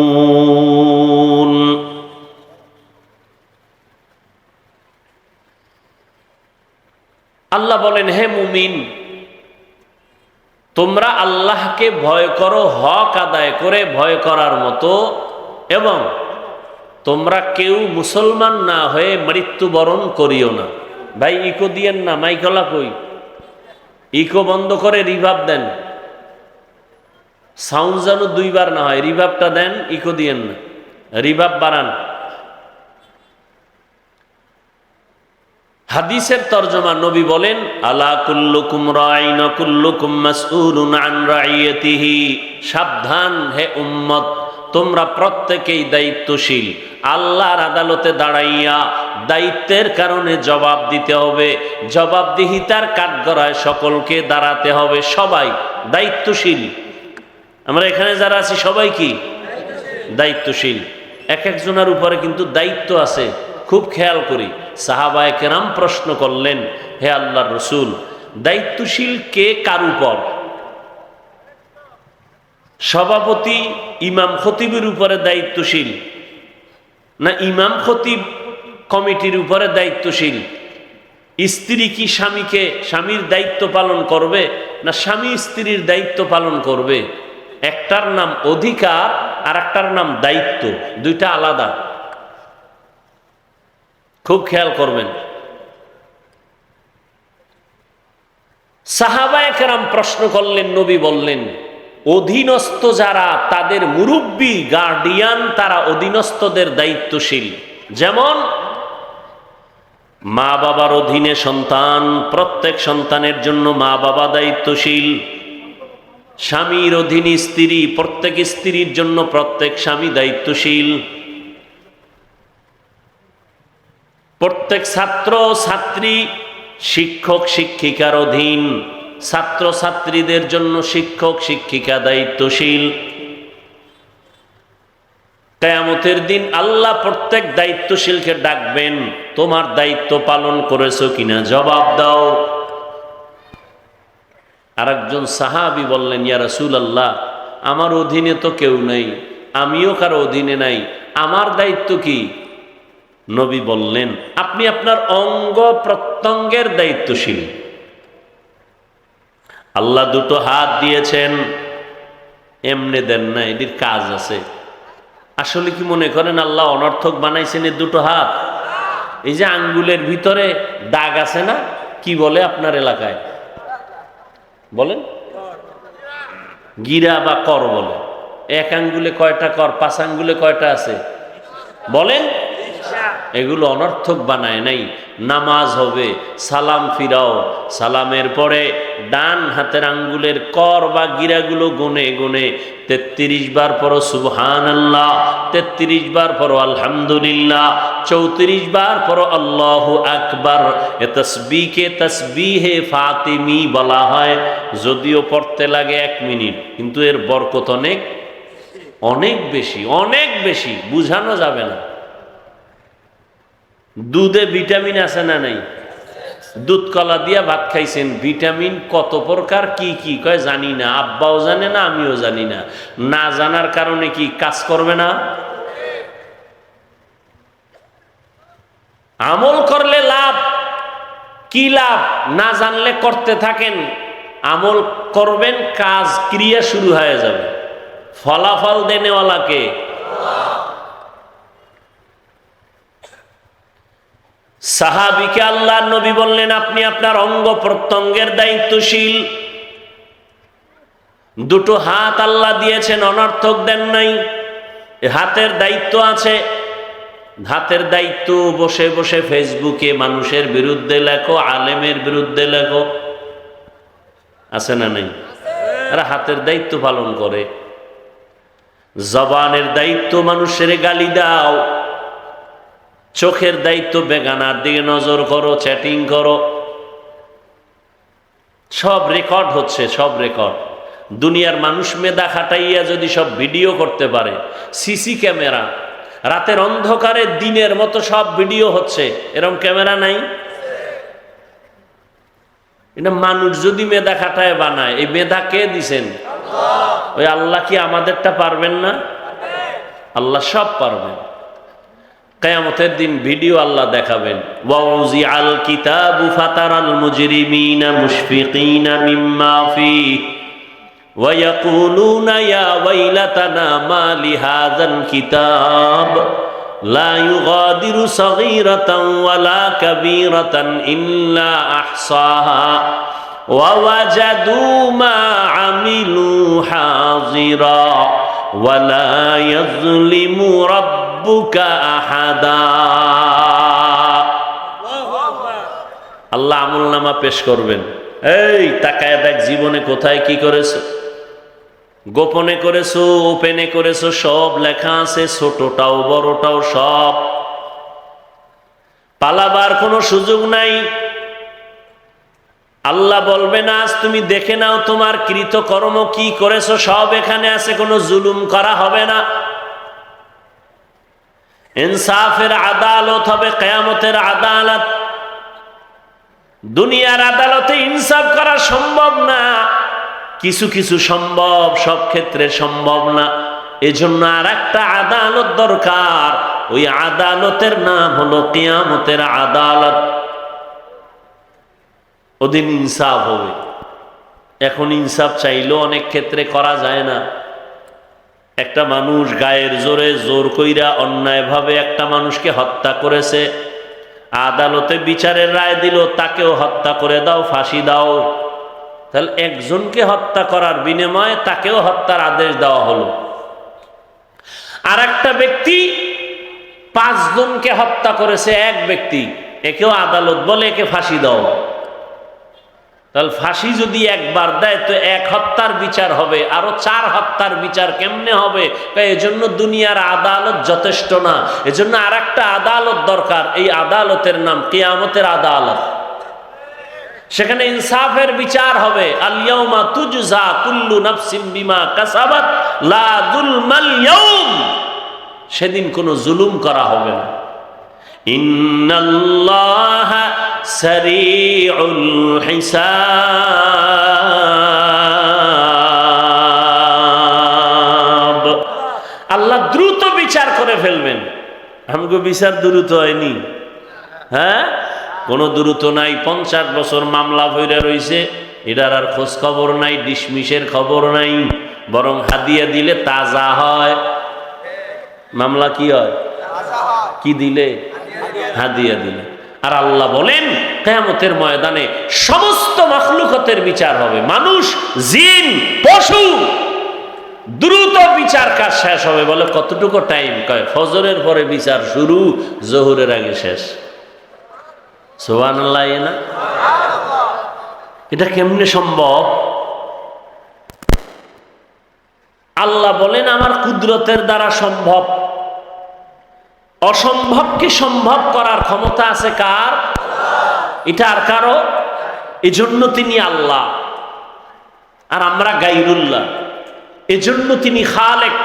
আল্লাহ বলেন, হে মুমিন, তোমরা আল্লাহকে ভয় করো হক আদায় করে ভয় করার মতো, এবং তোমরা কেউ মুসলমান না হয়ে মৃত্যুবরণ করিও না। ভাই ইকো দিয়েন না, মাইকলা কই, ইকো বন্ধ করে রিভাব দেন, সাউন্ড যেন 2 বার না হয়, রিভাবটা দেন, ইকো দিয়েন না, রিভাব বাড়ান। হাদিসের তরজমা, নবী বলেন, আলা কুল্লুকুম রাইন ওয়া কুল্লুকুম মাসউলুন আন রাইয়াতিহি। সাবধান হে উম্মত, তোমরা প্রত্যেকেই দায়িত্বশীল। আল্লাহর আদালতে দাঁড়াইয়া দায়িত্বের কারণে জবাব দিতে হবে। জবাবদিহিতার কাঠগড়ায় সকলকে দাঁড়াতে হবে। সবাই দায়িত্বশীল। আমরা এখানে যারা আছি সবাই কি দায়িত্বশীল? এক একজনের উপরে কিন্তু দায়িত্ব আছে, খুব খেয়াল করি। সাহাবায়ে কেরাম প্রশ্ন করলেন, হে আল্লাহর রাসূল, দায়িত্বশীল কে কার উপর? সভাপতি ইমাম খতিবের উপরে দায়িত্বশীল, না ইমাম খতিব কমিটির উপরে দায়িত্বশীল? স্ত্রী কি স্বামীর দায়িত্ব পালন করবে, না স্বামী স্ত্রীর দায়িত্ব পালন করবে? একটার নাম অধিকার আর একটার নাম দায়িত্ব, দুইটা আলাদা, খুব খেয়াল করবেন। সাহাবায়ে কেরাম প্রশ্ন করলেন, নবী বললেন, অধীনস্থ যারা, তাদের মুরব্বী গার্ডিয়ান, তারা অধীনস্থদের দায়িত্বশীল। যেমন মা বাবার অধীনে সন্তান, প্রত্যেক সন্তানের জন্য মা বাবা দায়িত্বশীল। স্বামীর অধীনে স্ত্রী, প্রত্যেক স্ত্রীর জন্য প্রত্যেক স্বামী দায়িত্বশীল। প্রত্যেক ছাত্র ছাত্রী শিক্ষক শিক্ষিকার অধীন, ছাত্র ছাত্রীদের জন্য শিক্ষক শিক্ষিকা দায়িত্বশীল। কিয়ামতের দিন আল্লাহ প্রত্যেক দায়িত্বশীলকে ডাকবেন, তোমার দায়িত্ব পালন করেছো কিনা জবাব দাও। আরেকজন সাহাবী বললেন, ইয়া রাসূলুল্লাহ, আমার অধীনে তো কেউ নাই, আমিও কারো অধীনে নাই, আমার দায়িত্ব কি? নবী বললেন, আপনি আপনার অঙ্গ প্রত্যঙ্গের দায়িত্বশীল। আল্লাহ দুটো হাত দিয়েছেন, এমনি দেন না, এটির কাজ আছে। আসলে কি মনে করেন আল্লাহ অনর্থক বানাইছেন এই দুটো হাত? এই যে আঙ্গুলের ভিতরে দাগ আছে না, কি বলে আপনার এলাকায় বলেন? গিরা বা কর বলে। এক আঙ্গুলে কয়টা কর, 5 আঙ্গুলে কয়টা আছে বলেন? এগুলো অনর্থক বানায় নাই। নামাজ হবে, সালাম ফিরাও, সালামের পরে ডান হাতের আঙ্গুলের কর বা গিরাগুলো গুনে গুনে 33 বার পড়ো সুবহানাল্লাহ, 33 বার পড়ো আলহামদুলিল্লাহ, 34 বার পড়ো আল্লাহু আকবার। এ তাসবিহকে তাসবিহে ফাতিমি বলা হয়। যদিও পড়তে লাগে 1 মিনিট, কিন্তু এর বরকত অনেক অনেক বেশি, অনেক বেশি, বুঝানো যাবে না। দুধে ভিটামিন আছে না নাই? দুধ কলা দিয়া ভাত খাইছেন, ভিটামিন কত প্রকার কি কি কয় জানি না, আব্বাও জানে না, আমিও জানি না। না জানার কারণে কি কাজ করবে না? আমল করলে লাভ কি? লাভ না জানলে করতে থাকেন, আমল করবেন, কাজ ক্রিয়া শুরু হয়ে যাবে। ফলাফল দেনেওয়ালাকে সাহাবীকে আল্লাহর নবী বললেন, আপনি আপনার অঙ্গ প্রত্যঙ্গের দায়িত্বশীল। দুটো হাত আল্লাহ দিয়েছেন, অনর্থক দেন নাই। হাতের দায়িত্ব আছে। হাতের দায়িত্ব বসে বসে ফেসবুকে মানুষের বিরুদ্ধে লেখো, আলেমের বিরুদ্ধে লেখো, আছে না নাই? এরা হাতের দায়িত্ব পালন করে। জবানের দায়িত্ব মানুষের গালি দাও। চোখের দায়িত্ব বেগানার দিকে নজর করো, চ্যাটিং করো। সব রেকর্ড হচ্ছে, সব রেকর্ড। দুনিয়ার মানুষ মেধা খাটাইয়া যদি সব ভিডিও করতে পারে, সিসি ক্যামেরা, রাতের অন্ধকারে দিনের মতো সব ভিডিও হচ্ছে, এরকম ক্যামেরা নাই? এটা মানুষ যদি মেধা খাটায় বানায়, এই মেধা কে দিছেন? ওই আল্লাহ কি আমাদেরটা পারবেন না? আল্লাহ সব পারবেন। কিয়ামতের দিন ভিডিও আল্লাহ দেখাবেন। ওয়াউজিআল কিতাবু ফাতারাল মুজরিমিনা মুশফিকিনা মিম্মা ফীহি ওয়া ইয়াকুলুনা ইয়া ওয়াইলাতানা মা লিহাযাল কিতাব লা ইউগাদিরু সাগীরাতান ওয়ালা কাবীরাতান ইল্লা আহসাহা ওয়া ওয়াজাদু মা আমিলু হাযিরা ওয়ালা ইয়াযলিমু রাব্বুকা আহাদা। আল্লাহ আমলনামা পেশ করবেন। এই তাকায় দেখ, জীবনে কোথায় কি করেছো, গোপনে করেছো, ওপেনে করেছো, সব লেখা আছে, ছোটটাও বড়টাও সব। পালাবার কোনো সুযোগ নাই। আল্লাহ বলবেন, আজ তুমি দেখে নাও তোমার কৃতকর্ম কি করেছো, সব এখানে আছে, কোনো জুলুম করা হবে না। ইনসাফের আদালত হবে, কিয়ামতের আদালত। দুনিয়ার আদালতে ইনসাফ করা সম্ভব না, কিছু কিছু সম্ভব, সব ক্ষেত্রে সম্ভব না। এজন্য আর একটা আদালত দরকার। ওই আদালতের নাম হলো কিয়ামতের আদালত। ওদিন ইনসাফ হবে। এখন ইনসাফ চাইলেও অনেক ক্ষেত্রে করা যায় না। একটা মানুষ গায়ের জোরে জোর কইরা অন্যায়ভাবে একটা মানুষকে হত্যা করেছে, আদালতে বিচারের রায় দিল তাকেও হত্যা করে দাও, ফাঁসি দাও। তাহলে একজনকে হত্যা করার বিনিময়ে তাকেও হত্যার আদেশ দেওয়া হলো। আর একটা ব্যক্তি 5 জনকে হত্যা করেছে, এক ব্যক্তি, একেও আদালত বলে একে ফাঁসি দাও। তাহলে ফাঁসি যদি একবার দেয় তো 1 হত্যার বিচার হবে, আরো 4 হত্যার বিচার কেমনে হবে? এজন্য দুনিয়ার আদালত যথেষ্ট না, এজন্য আর একটা আদালত দরকার। এই আদালতের নাম কিয়ামতের আদালত। সেখানে ইনসাফের বিচার হবে। আল ইয়াউমা তুজজা কুল্লু নাফসিন বিমা কাসাবাত লা যুলমাল ইয়াউম। সেদিন কোনো জুলুম করা হবে না। ইন্নাল্লাহা সারিউল হিসাব। আল্লাহ দ্রুত বিচার করে ফেলবেন। আমগো বিচার দ্রুত হয়নি, হ্যাঁ কোনো দ্রুত নাই। 50 বছর মামলা ভইরা রইছে, এটার আর খোঁজ খবর নাই, ডিসমিসের খবর নাই, বরং হাদিয়া দিলে তাজা হয়। মামলা কি হয়? কি দিলে? হাদিয়া দিলে। আর আল্লাহ বলেন কিয়ামতের ময়দানে সমস্ত মাখলুকাতের বিচার হবে, মানুষ, জিন, পশু, দ্রুত বিচার কাজ শেষ হবে। বলে কতটুকু টাইম? কয় ফজরের পরে বিচার শুরু, জোহরের আগে শেষ। সুবহানাল্লাহ। না এটা কেমনে সম্ভব? আল্লাহ বলেন আমার কুদরতের দ্বারা সম্ভব। অসম্ভবকে সম্ভব করার ক্ষমতা আছে কার? এটা আর কারো। এজন্য তিনি আল্লাহ আর আমরা গায়রুল্লাহ। এজন্য তিনি খালেক,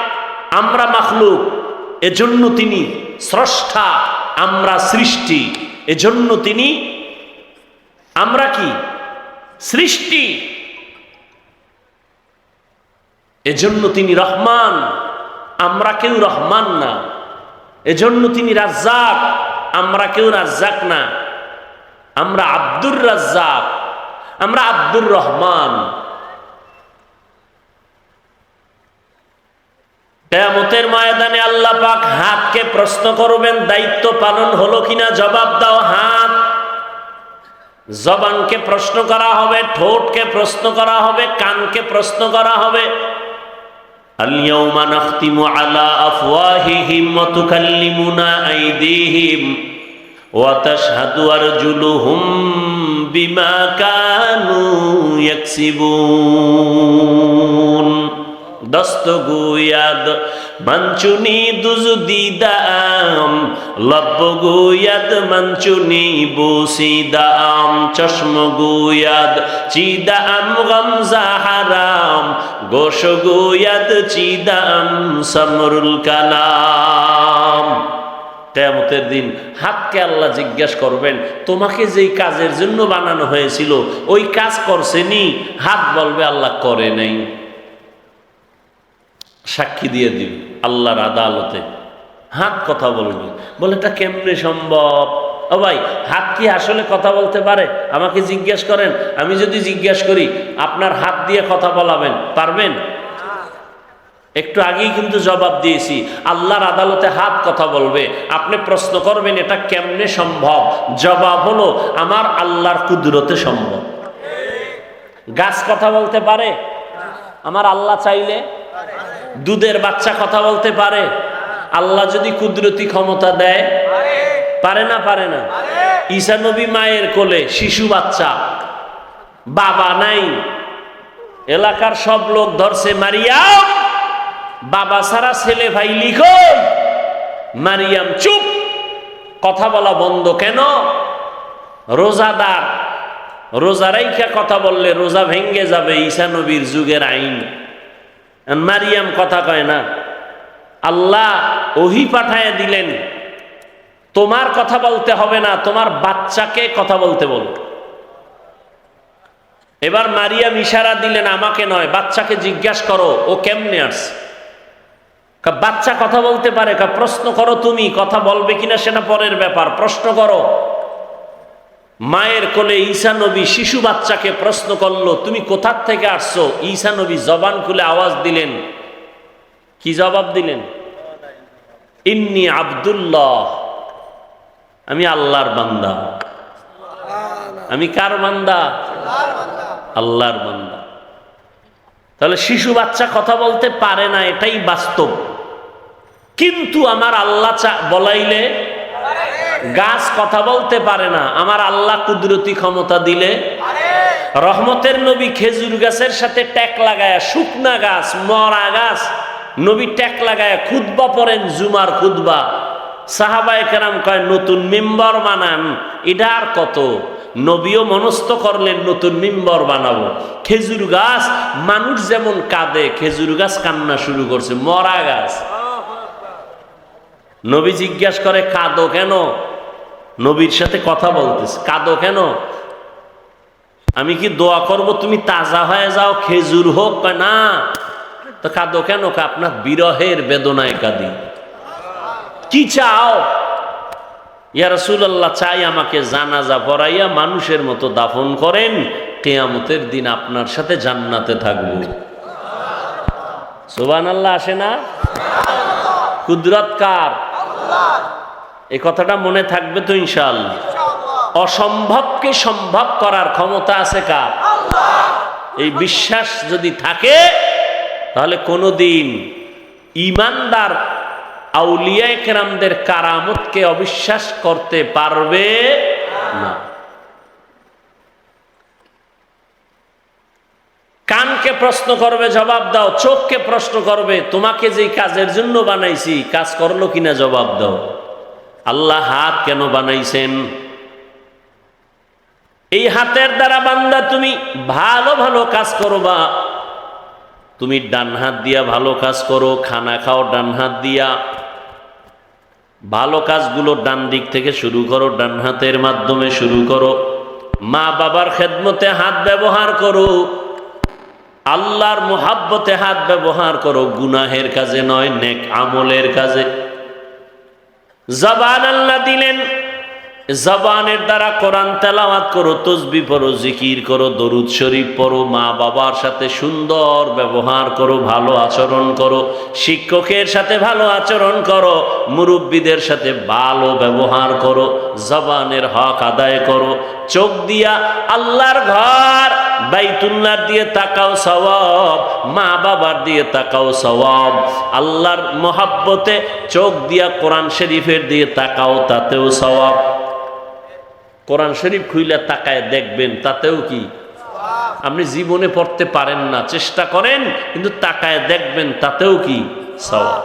আমরা মাখলুক। এজন্য তিনি স্রষ্টা, আমরা সৃষ্টি। এজন্য তিনি, আমরা কি? সৃষ্টি। এজন্য তিনি রহমান, আমরা কেউ রহমান না। এজন্য তিনি রাজ্জাক, আমরা কেউ রাজ্জাক না। আমরা আব্দুর রাজ্জাক, আমরা আব্দুর রহমান। কিয়ামতের ময়দানে আল্লাহ পাক হাতকে প্রশ্ন করবেন, দায়িত্ব পালন হলো কিনা জবাব দাও। হাত, জবানকে প্রশ্ন করা হবে, ঠোঁটকে প্রশ্ন করা হবে, কানকে প্রশ্ন করা হবে। আল-ইয়াওমা নাখতিমু আলা আফওয়াহিহিম ওয়া তুকাল্লিমুনা আইদিহিম ওয়া তাশহাদু আরজুলুহুম বিমা কানু ইয়াকসিবুন। দস্তগুয়াদ মঞ্চুনি দুজুদিদাম, লব্বগুয়াদ মঞ্চুনি বুসিদাম, চশমগুয়াদ চিদাম গামজা হারাম, গোশগুয়াদ চিদাম সমরুল কালাম। কিয়ামতের দিন হাতকে আল্লাহ জিজ্ঞাসা করবেন, তোমাকে যেই কাজের জন্য বানানো হয়েছিল ওই কাজ করছেনি? হাত বলবে আল্লাহ করে নাই। সাক্ষী দিয়ে দিবে আল্লাহর আদালতে। হাত কথা বলবে। বলে এটা কেমনে সম্ভব? ও ভাই, হাত কি আসলে কথা বলতে পারে? আমাকে জিজ্ঞেস করেন, আমি যদি জিজ্ঞেস করি আপনার হাত দিয়ে কথা বলাবেন, পারবেন? একটু আগেই কিন্তু জবাব দিয়েছি, আল্লাহর আদালতে হাত কথা বলবে। আপনি প্রশ্ন করবেন এটা কেমনে সম্ভব? জবাব হলো আমার আল্লাহর কুদরতে সম্ভব। গাছ কথা বলতে পারে? আমার আল্লাহ চাইলে। দুধের বাচ্চা কথা বলতে পারে? আল্লাহ যদি কুদরতি ক্ষমতা দেয়। পারে না? পারে না? ঈসা নবী মায়ের কোলে, শিশু বাচ্চা, বাবা নাই, এলাকার সব লোক ধরছে মারিয়াম, বাবা ছাড়া ছেলে ভাই লিখো। মারিয়াম চুপ, কথা বলা বন্ধ। কেন? রোজাদার, রোজা রাইখা কথা বললে রোজা ভেঙ্গে যাবে, ঈসা নবীর যুগের আইন। মারিয়াম কথা কয় না। আল্লাহ ওহী পাঠায় দিলেন, তোমার কথা বলতে হবে না, তোমার বাচ্চাকে কথা বলতে বল। এবার মারিয়াম ইশারা দিলেন, আমাকে নয়, বাচ্চাকে জিজ্ঞাসা করো ও কেমনে আসছে। বাচ্চা কথা বলতে পারে? প্রশ্ন করো, তুমি কথা বলবে কিনা সেটা পরের ব্যাপার, প্রশ্ন করো। মায়ের কোলে ঈসা নবী শিশু বাচ্চাকে প্রশ্ন করলো, তুমি কোথার থেকে আসছো? ঈসা নবী জবান খুলে আওয়াজ দিলেন। কি জবাব দিলেন? ইন্নী আব্দুল্লাহ, আমি আল্লাহর বান্দা। আমি কার বান্দা? আল্লাহর বান্দা। তাহলে শিশু বাচ্চা কথা বলতে পারে না, এটাই বাস্তব। কিন্তু আমার আল্লাহ বলাইলে গাছ কথা বলতে পারে না, আমার আল্লাহ কুদরতি ক্ষমতা দিলে। রহমতের নবী খেজুর গাছের সাথে ট্যাক লাগায়া, শুকনা গাছ, মরা গাছ, নবী ট্যাক লাগায়া খুতবা পড়েন, জুমার খুতবা। সাহাবায়ে কেরাম কয় নতুন মিম্বর বানান। এটা আর কত? নবীও মনস্থ করলেন নতুন মিম্বর বানাবো। খেজুর গাছ, মানুষ যেমন কাঁদে খেজুর গাছ কান্না শুরু করছে, মরা গাছ। নবী জিজ্ঞাসা করে কাঁদো কেন? নবীর সাথে কথা বলতেছে, কাঁদো কেন? আমি কি দোয়া করব তুমি তাজা হয়ে যাও, খেজুর হোক? না। তো কাঁদো কেন? আপনার বিরহের বেদনায় কাঁদি। কি চাও? ইয়া রাসূলুল্লাহ, চাই আমাকে জানাজা পড়াইয়া মানুষের মতো দাফন করেন, কিয়ামতের দিন আপনার সাথে জান্নাতে থাকব। সুবহানাল্লাহ আসে না? কুদরত কার? এই কথাটা মনে থাকবে তো ইনশাআল্লাহ। অসম্ভবকে সম্ভব করার ক্ষমতা আছে কার? এই বিশ্বাস যদি থাকে তাহলে কোনোদিন ঈমানদার আউলিয়া কেরামদের কারামতকে অবিশ্বাস করতে পারবে না। কানকে প্রশ্ন করবে, জবাব দাও। চোখকে প্রশ্ন করবে, তোমাকে যে কাজের জন্য বানাইছি কাজ করলো কিনা জবাব দাও। আল্লাহ হাত কেন বানাইছেন? এই হাতের দ্বারা বান্দা তুমি ভালো ভালো কাজ করবা। তুমি ডান হাত দিয়া ভালো কাজ করো, খানা খাও ডান হাত দিয়া। ভালো কাজগুলো ডান দিক থেকে শুরু করো, ডান হাতের মাধ্যমে শুরু করো। মা বাবার খেদমতে হাত ব্যবহার করো, আল্লাহর মুহাব্বতে হাত ব্যবহার করো, গুনাহের কাজে নয়, নেক আমলের কাজে। জবান আল্লাহ দিলেন, জবানের দ্বারা কোরআন তেলাওয়াত করো, তসবিহ পড়ো, জিকির করো, দরুদ শরীফ পড়ো, মা বাবার সাথে সুন্দর ব্যবহার করো, ভালো আচরণ করো, শিক্ষকের সাথে ভালো আচরণ করো, মুরব্বীদের সাথে ভালো ব্যবহার করো, জবানের হক আদায় করো। চোখ দিয়া আল্লাহর ঘর বাইতুল্লাহর দিয়ে তাকাও সওয়াব, মা বাবার দিয়ে তাকাও সওয়াব। আল্লাহর মহাব্বতে চোখ দিয়া কোরআন শরীফের দিয়ে তাকাও, তাতেও সওয়াব। কোরআন শরীফ খুইলা তাকায় দেখবেন, তাতেও কি? আপনি জীবনে পড়তে পারেন না, চেষ্টা করেন, কিন্তু তাকায় দেখবেন, তাতেও কি? সওয়াব।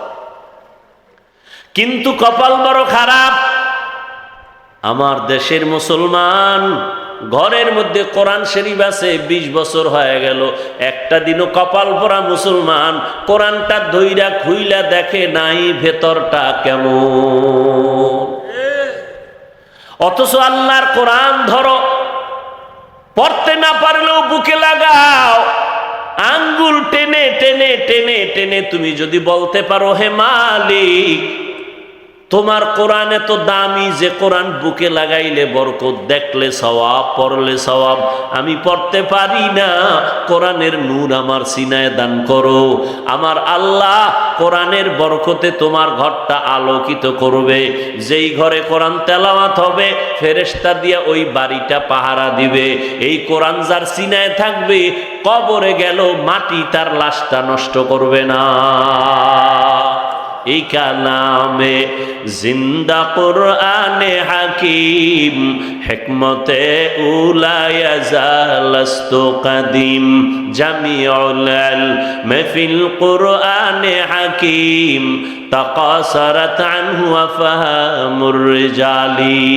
কিন্তু কপাল বড় খারাপ। আমার দেশের মুসলমান ঘরের মধ্যে কোরআন শরীফ আছে, 20 বছর হয়ে গেল, একটা দিনও কপাল পরা মুসলমান কোরআনটা ধইরা খুইলা দেখে নাই ভেতরটা কেমন। অথচ আল্লাহর কোরআন ধরো, পড়তে না পারলেও বুকে লাগাও, আঙ্গুল টেনে টেনে টেনে টেনে তুমি যদি বলতে পারো, হে মালিক, তোমার কোরআন এত দামি যে কোরআন বুকে লাগাইলে বরকত, দেখলে সওয়াব, পড়লে সওয়াব, আমি পড়তে পারি না, কোরআনের নূর আমার সিনায় দান করো। আমার আল্লাহ কোরআনের বরকতে তোমার ঘরটা আলোকিত করবে। যেই ঘরে কোরআন তেলাওয়াত হবে, ফেরেশতা দিয়া ওই বাড়িটা পাহারা দিবে। এই কোরআন যার সিনায় থাকবে, কবরে গেল মাটি তার লাশটা নষ্ট করবে না। এই কালামে জিন্দা কুরআনে হাকিম, হিকমতে উলায়া জালাস্তু কাদিম, জামিউল ইলম ফিল কুরআনে হাকিম, তাকাসারাত আনহু আফহামুর রিজালি।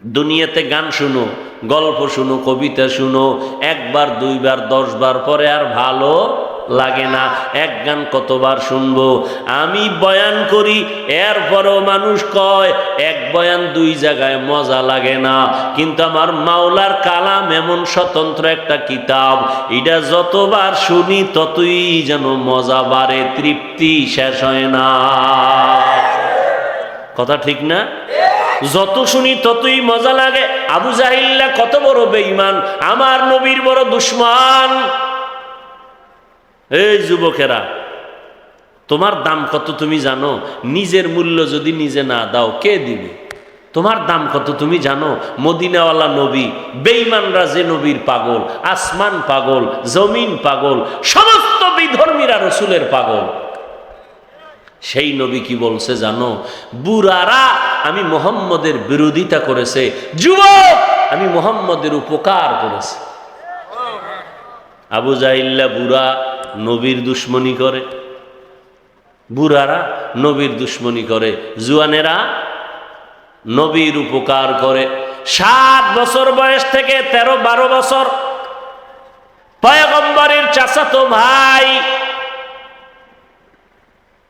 দুনিয়াতে গান শুনো, গল্প শুনো, কবিতা শুনো, একবার, দুইবার, 10 বার পরে আর ভালো লাগে না। এক গান কতবার শুনবো? আমি বয়ান করি, এরপরও মানুষ কয় এক বয়ান 2 জায়গায় মজা লাগে না। কিন্তু আমার মাওলার কালাম এমন স্বতন্ত্র একটা কিতাব, এটা যতবার শুনি ততই যেন মজা বাড়ে, তৃপ্তি শেষ হয় না। কথা ঠিক না? যত শুনি ততই মজা লাগে। আবু জাহিল্লা কত বড় বেঈমান, আমার নবীর বড় দুশমন। এই যুবকেরা, তোমার দাম কত তুমি জানো? নিজের মূল্য যদি নিজে না দাও, কে দিবে? তোমার দাম কত তুমি জানো? মদিনাওয়ালা নবী, বেঈমানরা যে নবীর পাগল, আসমান পাগল, জমিন পাগল, সমস্ত বিধর্মীরা রসুলের পাগল। সেই নবী কি বলছে জানো? বুড়ারা আমি মুহাম্মদের বিরোধিতা করেছে, যুবক আমি মুহাম্মদের উপকার করেছে। আবু জাহিল্লা বুড়া নবীর দুশ্মনী করে, বুড়ারা নবীর দুশ্মনী করে, জুয়ানেরা নবীর উপকার করে। 7 বছর বয়স থেকে 13-12 বছর পয়গম্বরের চাচাতো ভাই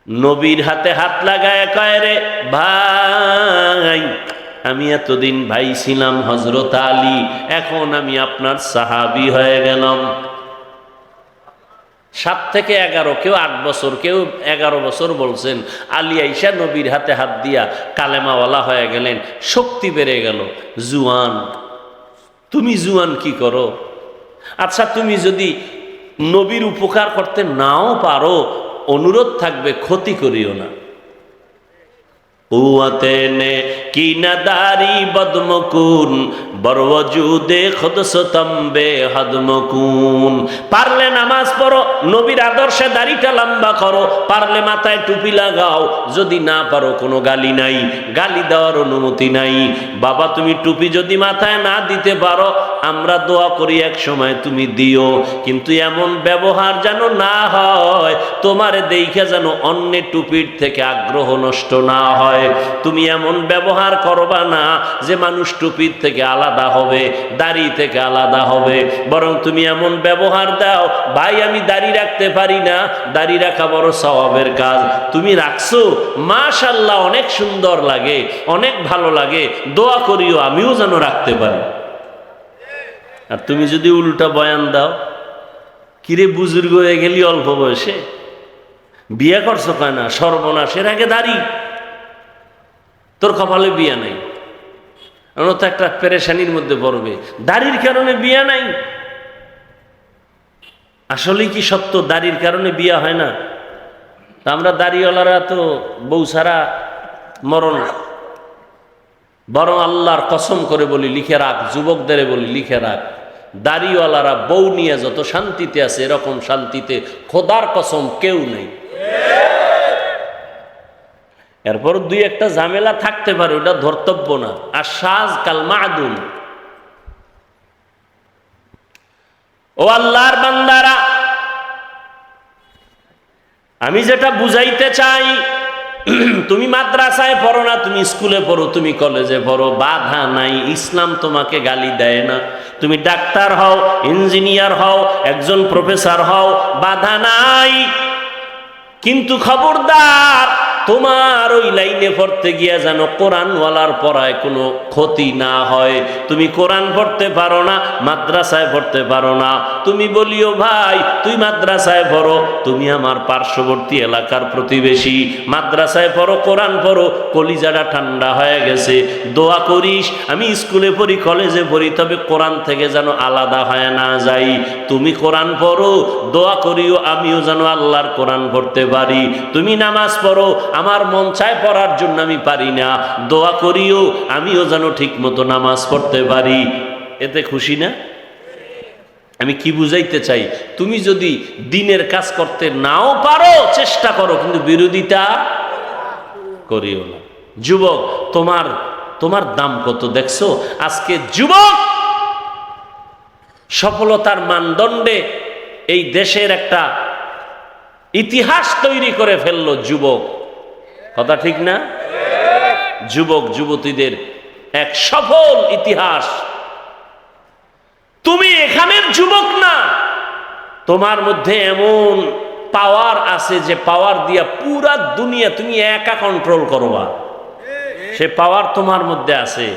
নবীর হাতে হাত লাগায় কয়, রে ভাই, আমি এতদিন ভাই ছিলাম হযরত আলী, এখন আমি আপনার সাহাবী হয়ে গেলাম। 7 থেকে 11, কেউ 8 বছর, কেউ 11 বছর বলছেন। আলী আইসা নবীর হাতে হাত দিয়া কালেমাওয়ালা হয়ে গেলেন, শক্তি বেড়ে গেল। জুয়ান, তুমি জুয়ান কি করো? আচ্ছা, তুমি যদি নবীর উপকার করতে নাও পারো, অনুরোধ থাকবে ক্ষতি করিও না। কুয়াতে নে কি নাদারি বদমকুন বরওজুদে খুদসতম্বে হদমকুন। পারলে নামাজ পড়ো, নবীর আদর্শে দাড়িটা লম্বা করো, পারলে মাথায় টুপি লাগাও, যদি না পারো কোনো গালি নাই, গালি দেওয়ার অনুমতি নাই। বাবা তুমি টুপি যদি মাথায় না দিতে পারো, আমরা দোয়া করি এক সময় তুমি দিও, কিন্তু এমন ব্যবহার যেন না হয়, তোমারে দেখে যেন অন্যের টুপির থেকে আগ্রহ নষ্ট না হয়। তুমি এমন ব্যবহার করবা না যে মানুষ টুপির থেকে আলাদা হবে, দাড়ি থেকে আলাদা হবে, বরং তুমি এমন ব্যবহার দাও, ভাই আমি দাড়ি রাখতে পারি না, দাড়ি রাখা বড় সওয়াবের কাজ, তুমি রাখছো, মাশাআল্লাহ অনেক সুন্দর লাগে, অনেক ভালো লাগে, দোয়া করিও আমিও যেন রাখতে পারি। আর তুমি যদি উল্টা বয়ান দাও, কিরে বুজুর্গ হয়ে গেলি অল্প বয়সে, বিয়ে করছো কয় না, সর্বনাশের আগে দাড়ি, তোর কপালে বিয়ে নাই, তো একটা পেরেশানির মধ্যে পড়বে, দাড়ির কারণে বিয়ে নাই। আসলে কি সত্য দাড়ির কারণে বিয়ে হয় না? আমরা দাড়িওয়ালারা তো বউ ছাড়া মরণ। বরং আল্লাহর কসম করে বলি, লিখে রাখ, যুবকদের বলি লিখে রাখ, দাড়িওয়ালারা বউ নিয়ে যত শান্তিতে আছে, এরকম শান্তিতে খোদার কসম কেউ নেই। এরপর দুই একটা ঝামেলা থাকতে পারে, ওটা ধর্তব্য না। আর সাজ কাল মাদুম। ও আল্লাহর বান্দারা, আমি যেটা বুঝাইতে চাই, তুমি মাদ্রাসায় পড়ো না, তুমি স্কুলে পড়ো, তুমি কলেজে পড়ো, বাধা নাই, ইসলাম তোমাকে গালি দেয় না। তুমি ডাক্তার হও, ইঞ্জিনিয়ার হও, একজন প্রফেসর হও, বাধা নাই। কিন্তু খবরদার, তোমার ওই লাইনে পড়তে গিয়া যেন কোরআনওয়ালার পড়ায় কোনো ক্ষতি না হয়। তুমি কোরআন পড়তে পারো না, মাদ্রাসায় পড়তে পারো না, তুমি বলিও ভাই তুই মাদ্রাসায় পড়ো, তুমি আমার পার্শ্ববর্তী এলাকার প্রতিবেশী, মাদ্রাসায় পড়ো, কোরআন পড়ো, কলিজাটা ঠান্ডা হয়ে গেছে, দোয়া করিস আমি স্কুলে পড়ি, কলেজে পড়ি, তবে কোরআন থেকে যেন আলাদা হয়ে না যাই। তুমি কোরআন পড়ো, দোয়া করিও আমিও যেন আল্লাহর কোরআন পড়তে পারি। তুমি নামাজ পড়ো, আমার মন চায় পড়ার জন্য আমি পারি না, দোয়া করিও আমিও যেন ঠিক মতো নামাজ পড়তে পারি। এতে খুশি না? আমি কি বুঝাইতে চাই, তুমি যদি দিনের কাজ করতে নাও পারো, চেষ্টা করো, কিন্তু বিরোধিতা করিও না। যুবক, তোমার দাম কত দেখছো? আজকে যুবক সফলতার মানদণ্ডে এই দেশের একটা ইতিহাস তৈরি করে ফেললো যুবক। কথা ঠিক না? যুবক যুবতীদের এক সফল ইতিহাস। তুমি এখানের যুবক না, তোমার মধ্যে এমন পাওয়ার আছে যে পাওয়ার দিয়া পুরা দুনিয়া তুমি একা কন্ট্রোল করবা। সে পাওয়ার তোমার মধ্যে আছে।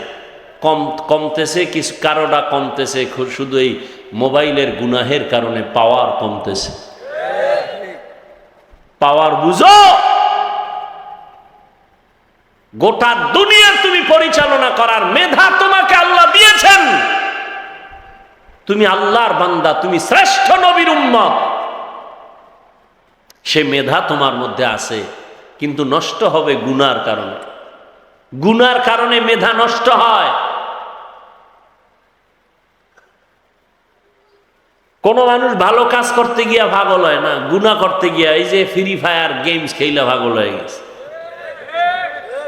কমতেছে কিছু, কারোটা কমতেছে শুধু এই মোবাইলের গুনাহের কারণে পাওয়ার কমতেছে। পাওয়ার বুঝো, গোটা দুনিয়া তুমি পরিচালনা করার মেধা তোমাকে আল্লাহ দিয়েছেন। তুমি আল্লাহর বান্দা, তুমি শ্রেষ্ঠ নবীর উম্মত, সে মেধা তোমার মধ্যে আছে, কিন্তু নষ্ট হবে গুনার কারণে। গুনার কারণে মেধা নষ্ট হয়। কোন মানুষ ভালো কাজ করতে গিয়া পাগল হয় না, গুনাহ করতে গিয়া, এই যে ফ্রি ফায়ার গেমস খেলা পাগল হয়ে গেছে।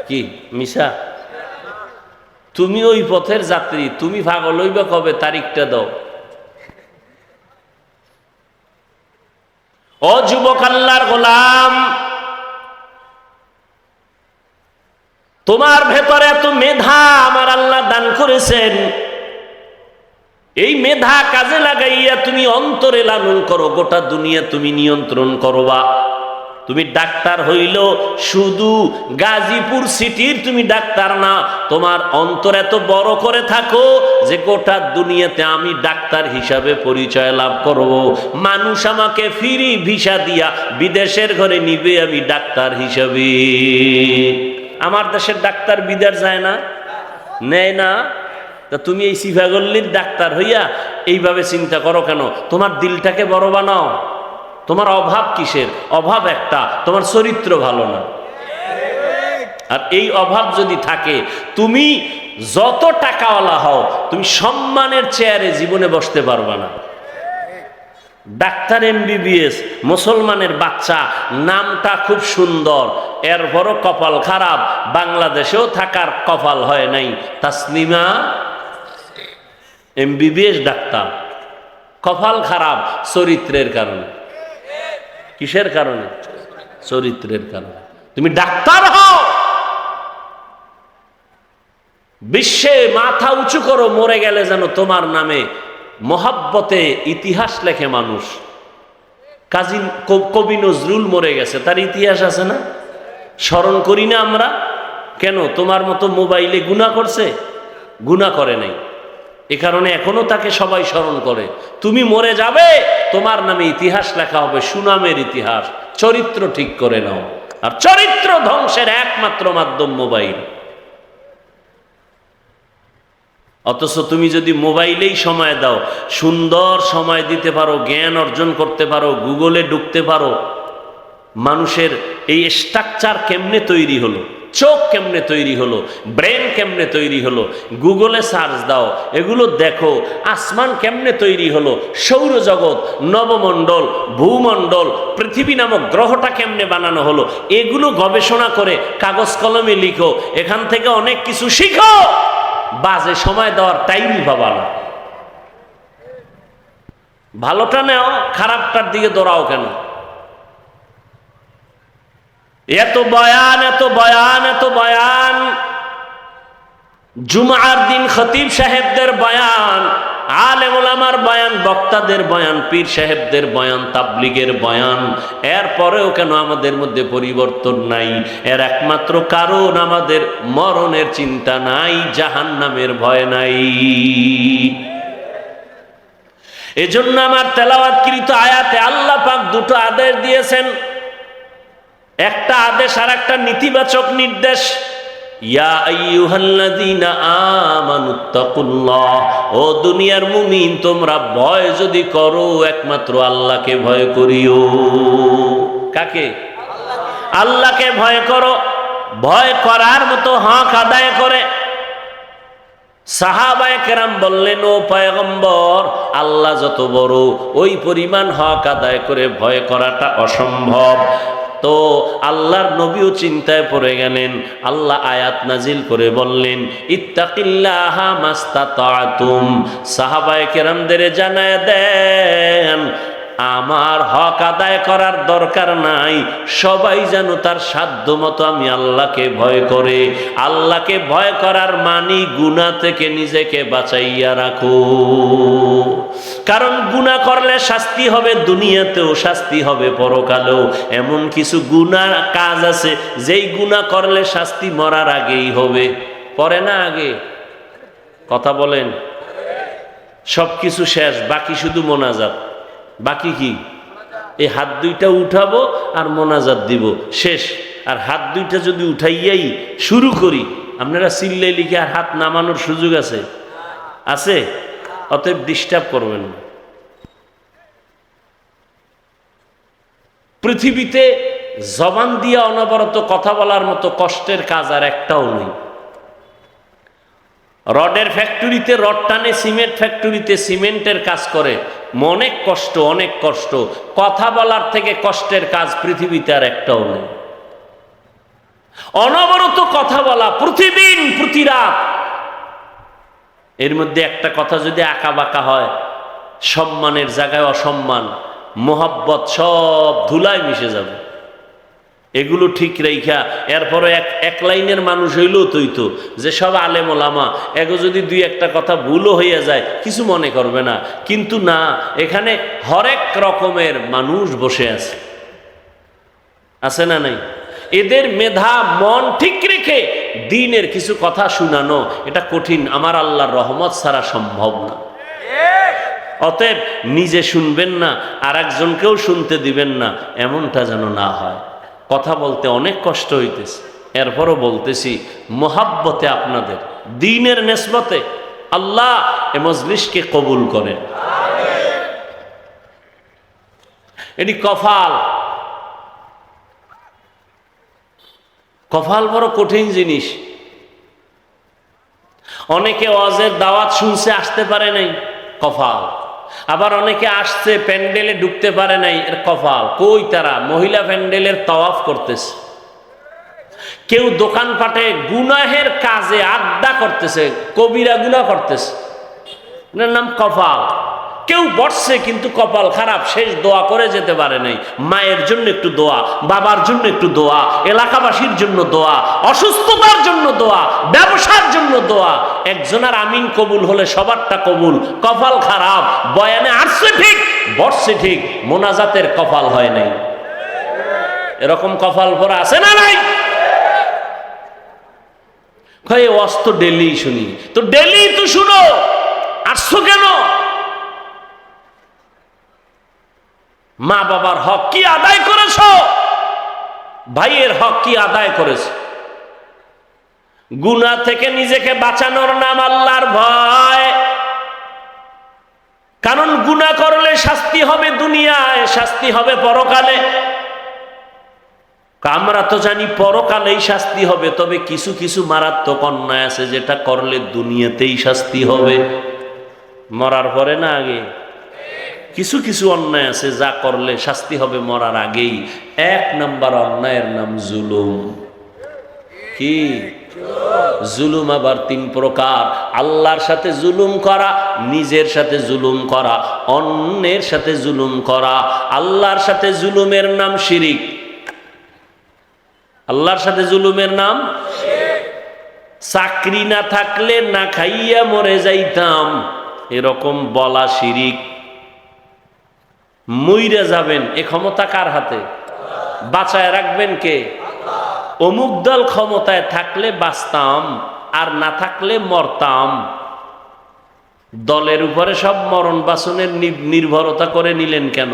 কি মিশা? তুমি ওই পথের যাত্রী, তুমি পাগল হইবা কবে? তারিখটা দাও। ও যুবক আল্লাহর গোলাম, তোমার ভেতরে এত মেধা আমার আল্লাহ দান করেছেন, এই মেধা কাজে লাগাইয়া তুমি অন্তরে লালন করো, গোটা দুনিয়া তুমি নিয়ন্ত্রণ করবা। তুমি ডাক্তার হইল শুধু গাজীপুর সিটির তুমি ডাক্তার না, তোমার অন্তর এত বড় করে থাকো যে গোটা দুনিয়াতে আমি ডাক্তার হিসাবে পরিচয় লাভ করব, মানুষ আমাকে ফ্রি ভিসা দিয়া বিদেশের ঘরে নিবে আমি ডাক্তার হিসাবে। আমার দেশের ডাক্তার বিদেশ যায় না, নেয় না। তা তুমি এই সিফাগল্লির ডাক্তার হইয়া এইভাবে চিন্তা করো কেন? তোমার দিলটাকে বড় বানাও। তোমার অভাব কিসের? অভাব একটা, তোমার চরিত্র ভালো না। আর এই অভাব যদি থাকে, তুমি যত টাকাওয়ালা হও, তুমি সম্মানের চেয়ারে জীবনে বসতে পারবা না। ডাক্তার MBBS, মুসলমানের বাচ্চা, নামটা খুব সুন্দর, এরপরও কপাল খারাপ, বাংলাদেশেও থাকার কপাল হয় নাই। তাসলিমা MBBS ডাক্তার, কপাল খারাপ চরিত্রের কারণে। কিসের কারণে? চরিত্রের কারণে। তুমি ডাক্তার হও, বিশ্বে মাথা উঁচু করো, মরে গেলে যেন তোমার নামে মহাব্বতে ইতিহাস লেখে মানুষ। কাজী কবি নজরুল মরে গেছে, তার ইতিহাস আছে না? স্মরণ করি না আমরা কেন? তোমার মতো মোবাইলে গুনাহ করছে? গুনাহ করে নাই, এ কারণে এখনো তাকে সবাই স্মরণ করে। তুমি মরে যাবে, তোমার নামে ইতিহাস লেখা হবে, সুনামের ইতিহাস। চরিত্র ঠিক করে নাও। আর চরিত্র ধ্বংসের একমাত্র মাধ্যম মোবাইল। অথচ তুমি যদি মোবাইলেই সময় দাও, সুন্দর সময় দিতে পারো, জ্ঞান অর্জন করতে পারো, গুগলে ঢুকতে পারো, মানুষের এই স্ট্রাকচার কেমনে তৈরি হলো, চোখ কেমনে তৈরি হলো, ব্রেন কেমনে তৈরি হলো, গুগলে সার্চ দাও, এগুলো দেখো। আসমান কেমনে তৈরি হলো, সৌরজগৎ, নবমণ্ডল, ভূমণ্ডল, পৃথিবী নামক গ্রহটা কেমনে বানানো হলো, এগুলো গবেষণা করে কাগজ কলমে লিখো। এখান থেকে অনেক কিছু শিখো। বাজে সময় দেওয়ার টাইমই পাবা না। ভালোটা নেও, খারাপটার দিকে দৌড়াও কেন? এত বয়ান, এত বয়ান, এত বয়ান, জুমার দিন খতিব সাহেবদের বয়ান, আলেম ওলামার বয়ান, বক্তাদের বয়ান, পীর সাহেবদের বয়ান, তাবলিগের বয়ান, এরপরেও কেন আমাদের মধ্যে পরিবর্তন নাই? এর একমাত্র কারণ আমাদের মরণের চিন্তা নাই, জাহান্নামের ভয় নাই। এজন্য আমার তেলাওয়াতকৃত আয়াতে আল্লাহ পাক দুটো আদেশ দিয়েছেন, একটা আদেশ আর একটা নেতিবাচক নির্দেশ। ইয়া আইয়ুহাল্লাযীনা আমানুত্তাকুল্লাহ, ও দুনিয়ার মুমিন, তোমরা ভয় যদি করো একমাত্র আল্লাহকে ভয় করিও। কাকে? আল্লাহকে ভয় করো। ভয় করার মতো হক আদায় করে। সাহাবায়ে কেরাম বললেন, ও পয়গম্বর, আল্লাহ যত বড়, ওই পরিমাণ হক আদায় করে ভয় করাটা অসম্ভব। তো আল্লাহর নবীও চিন্তায় পড়ে গেলেন। আল্লাহ আয়াত নাজিল করে বললেন, ইত্তাকিল্লাহা মাস্তাতাতুম। সাহাবায়ে কেরামদের জানায় দেন, আমার হক আদায় করার দরকার নাই, সবাই যেন তার সাধ্য মতো আমি আল্লাহকে ভয় করে। আল্লাহকে ভয় করার মানি গুনাহ থেকে নিজেকে বাঁচাইয়া রাখো। কারণ গুনাহ করলে শাস্তি হবে দুনিয়াতেও, শাস্তি হবে পরকালেও। এমন কিছু গুনাহ কাজ আছে যেই গুনাহ করলে শাস্তি মরার আগেই হবে। পরে না আগে? কথা বলেন। সব কিছু শেষ, বাকি শুধু মোনাজাত। বাকি কি? এই হাত দুইটা উঠাবো আর মোনাজাত দিব, শেষ। আর হাত দুইটা যদি উঠাইয়াই শুরু করি, আপনারা চিল্লাই লিখে আর হাত নামানোর সুযোগ আছে? আছে? অতএব ডিস্টার্ব করবেন না। পৃথিবীতে জবান দিয়ে অনবরত কথা বলার মতো কষ্টের কাজ আর একটাও নেই। রডের ফ্যাক্টরিতে রড টানে, সিমেন্ট ফ্যাক্টরিতে সিমেন্টের কাজ করে, অনেক কষ্ট, অনেক কষ্ট। কথা বলার থেকে কষ্টের কাজ পৃথিবীতে আর একটাও নেই। অনবরত কথা বলা, প্রতিদিন, প্রতি রাত। এর মধ্যে একটা কথা যদি আঁকা বাঁকা হয়, সম্মানের জায়গায় অসম্মান, মোহাব্বত সব ধুলায় মিশে যাবে। এগুলো ঠিক রেখা এরপরে এক লাইনের মানুষ হইলেও তৈতো যে সব আলেম ওলামা, এগো যদি দুই একটা কথা ভুলও হইয়া যায় কিছু মনে করবে না। কিন্তু না, এখানে হরেক রকমের মানুষ বসে আছে। আছে না নাই? এদের মেধা মন ঠিক রেখে দ্বীনের কিছু কথা শুনানো এটা কঠিন, আমার আল্লাহর রহমত ছাড়া সম্ভব না। অতএব নিজে শুনবেন না, আর একজনকেও শুনতে দিবেন না, এমনটা যেন না হয়। কথা বলতে অনেক কষ্ট হইতেছে, এরপরও বলতেছি মোহাব্বতে আপনাদের, দ্বীনের নেসবতে আল্লাহ এ মজলিসকে কবুল করেন। এটি কপাল, কপাল বড় কঠিন জিনিস। অনেকে ওয়াজের দাওয়াত শুনছে, আসতে পারে নাই, কপাল। আবার অনেকে আসছে, প্যান্ডেলে ঢুকতে পারে নাই, এর কপাল। কই তারা? মহিলা প্যান্ডেলের তাওয়াফ করতেছে, কেউ দোকানপাটে গুনাহের কাজে আড্ডা করতেছে, কবিরা গুনাহ করতেছে, এর নাম কপাল। কেউ বসছে কিন্তু কপাল খারাপ, শেষ দোয়া করে যেতে পারে নাই। মায়ের জন্য একটু দোয়া, বাবার জন্য একটু দোয়া, এলাকাবাসীর জন্য দোয়া, অসুস্থতার জন্য দোয়া, ব্যবসার জন্য দোয়া। একজনের আমিন কবুল হলে সবারটা কবুল। কপাল খারাপ, বয়ানে আসছে ঠিক, বসছে ঠিক, মোনাজাতের কপাল হয় নাই। এরকম কপাল ভরা আছে না নাই? কয় ওয়াজ তো ডেলি শুনি, তো ডেলি তো শুনো, আসছো কেন? মা বাবার হক কি আদায় করেছ? ভাইয়ের হক কি আদায় করেছ? গুনাহ থেকে নিজেকে বাঁচানোর নাম আল্লাহর ভয়। কারণ গুনাহ করলে শাস্তি হবে দুনিয়ায়, শাস্তি হবে পরকালে। আমরা তো জানি পরকালেই শাস্তি হবে, তবে কিছু কিছু মারাত্মক অন্যায় আছে যেটা করলে দুনিয়াতেই শাস্তি হবে, মরার পরে না আগে। কিছু কিছু অন্যায় আছে যা করলে শাস্তি হবে মরার আগেই। এক নাম্বার অন্যায়ের নাম জুলুম। কি জুলুম? আবার তিন প্রকার। আল্লাহর সাথে জুলুম করা, নিজের সাথে জুলুম করা, অন্যের সাথে জুলুম করা। আল্লাহর সাথে জুলুমের নাম শিরিক। আল্লাহর সাথে জুলুমের নাম চাকরি না থাকলে না খাইয়া মরে যাইতাম, এরকম বলা শিরিক। মইরা যাবেন এ ক্ষমতা কার হাতে? বাঁচায় রাখবেন কে? অমুক দল ক্ষমতায় থাকলে বাঁচতাম, আর না থাকলে মরতাম। দলের উপরে সব মরণ বাসনের নির্ভরতা করে নিলেন কেন?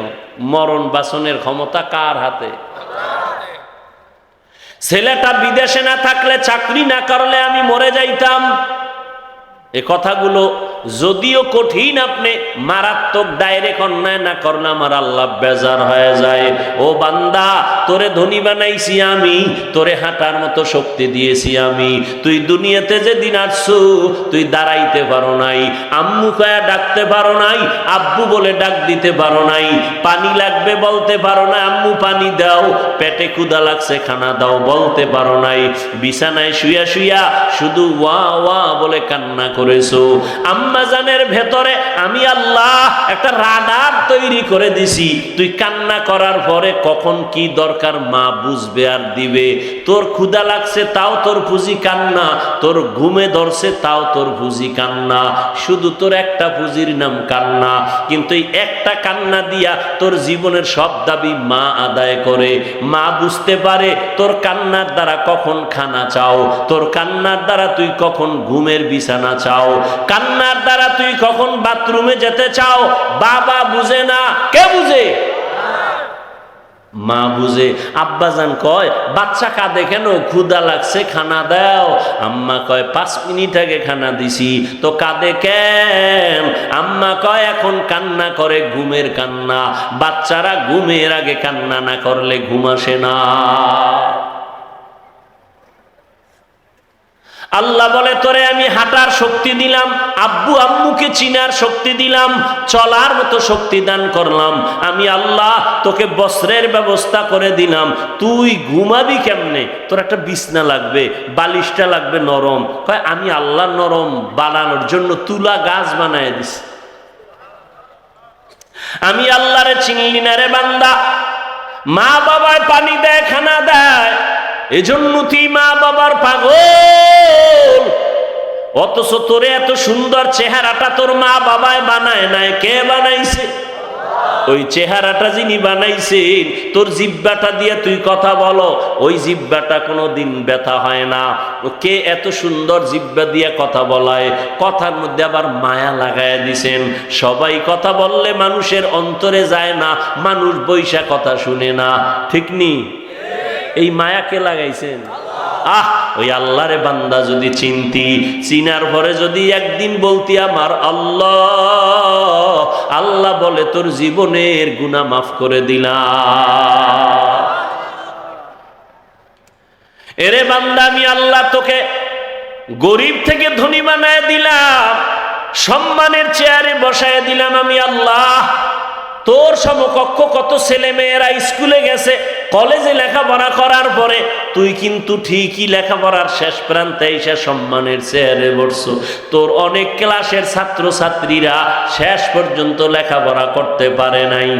মরণ বাসনের ক্ষমতা কার হাতে? ছেলেটা বিদেশে না থাকলে, চাকরি না করলে আমি মরে যাইতাম। এ কথাগুলো যদিও কঠিন, আপনি মারাত্মক ডাইরেক্ট অন্যায় না করলে আমার আল্লাহ বেজার হয়ে যায়। ও বান্দা, তোরে ধনী বানাইছি আমি, তোরে হাঁটার মতো শক্তি দিয়েছি আমি। তুই দুনিয়াতে যেদিন আসছু, তুই দাঁড়াইতে পারো নাই, আম্মু কয়া ডাকতে পারো নাই, আব্বু বলে ডাক দিতে পারো নাই, পানি লাগবে বলতে পারো না, আম্মু পানি দাও, পেটে ক্ষুধা লাগছে খানা দাও বলতে পারো নাই। বিছানায় শুয়া শুয়া শুধু ওয়া ওয়া বলে কান্না করেছো। আম্মা জানের ভেতরে আমি আল্লাহ একটা রাডার তৈরি করে দিছি, তুই কান্না করার পরে কখন কি দরকার মা বুঝবে আর দিবে। তোর ক্ষুধা লাগছে তাও তোর পুঁজি কান্না, তোর ঘুমে ধরছে তাও তোর পুঁজি কান্না, শুধু তোর একটা পুঁজির নাম কান্না। কিন্তু এই একটা কান্না দিয়া তোর জীবনের সব দাবি মা আদায় করে। মা বুঝতে পারে তোর কান্নার দ্বারা কখন খানা চাও, তোর কান্নার দ্বারা তুই কখন ঘুমের বিছানা চাও, কান্নার দ্বারা তুই কখন বাথরুমে যেতে চাও। বাবা বুঝে না, কে বুঝে? মা বুঝে। আব্বাজান কয় বাচ্চা কাঁদে কেন? ক্ষুধা লাগছে খানা দাও। আম্মা কয় 5 মিনিট আগে খানা দিছি, তো কাঁদে কেন? আম্মা কয় এখন কান্না করে ঘুমের কান্না। বাচ্চারা ঘুমের আগে কান্না না করলে ঘুম আসে না। আল্লাহ বলে তোরে আমি হাঁটার শক্তি দিলাম, আব্বু আম্মুকে চিনার শক্তি দিলাম, চলার মতো শক্তি দান করলাম। আমি আল্লাহ তোকে বস্ত্রের ব্যবস্থা করে দিলাম, তুই ঘুমাবি কেমনে? তোর একটা বিছনা লাগবে, বালিশটা লাগবে নরম। কয় আমি আল্লাহ নরম বানানোর জন্য তুলা গাছ বানায় দিছি। আমি আল্লাহরে চিনলি না রে বান্দা। মা বাবায় পানি দেয়, খানা দেয়, এজন্য তুই মা বাবার পাগল। অথচ তোরে এত সুন্দর চেহারাটা তোর মা বাবায় বানায় নাই, কে বানাইছে? ওই চেহারাটা যিনি বানাইছেন, তোর জিহ্বাটা দিয়ে তুই কথা বলো, ওই জিহ্বাটা কোনোদিন ব্যথা হয় না। কে এত সুন্দর জিহ্বা দিয়ে কথা বলায়, কথার মধ্যে আবার মায়া লাগায় দিছেন। সবাই কথা বললে মানুষের অন্তরে যায় না, মানুষ বৈশা কথা শুনে না, ঠিক নি? এই মায়া কে লাগাইছেন? ওই আল্লাহরে বান্দা যদি চিনতি, চিনার পরে যদি একদিন বলতি আমার আল্লাহ, আল্লাহ বলে তোর জীবনের গুনাহ মাফ করে দিলাম। এরে বান্দা, আমি আল্লাহ তোকে গরিব থেকে ধনী বানায় দিলাম, সম্মানের চেয়ারে বসায় দিলাম আমি আল্লাহ। তোর সমকক্ষ কত ছেলে মেয়েরা স্কুলে গেছে, কলেজে লেখাপড়া করার পরে তুই কিন্তু ঠিকই লেখাপড়ার শেষ প্রান্তে এসে সম্মানের চেয়ারে বসছো। তোর অনেক ক্লাসের ছাত্র ছাত্রীরা শেষ পর্যন্ত লেখাপড়া করতে পারে নাই,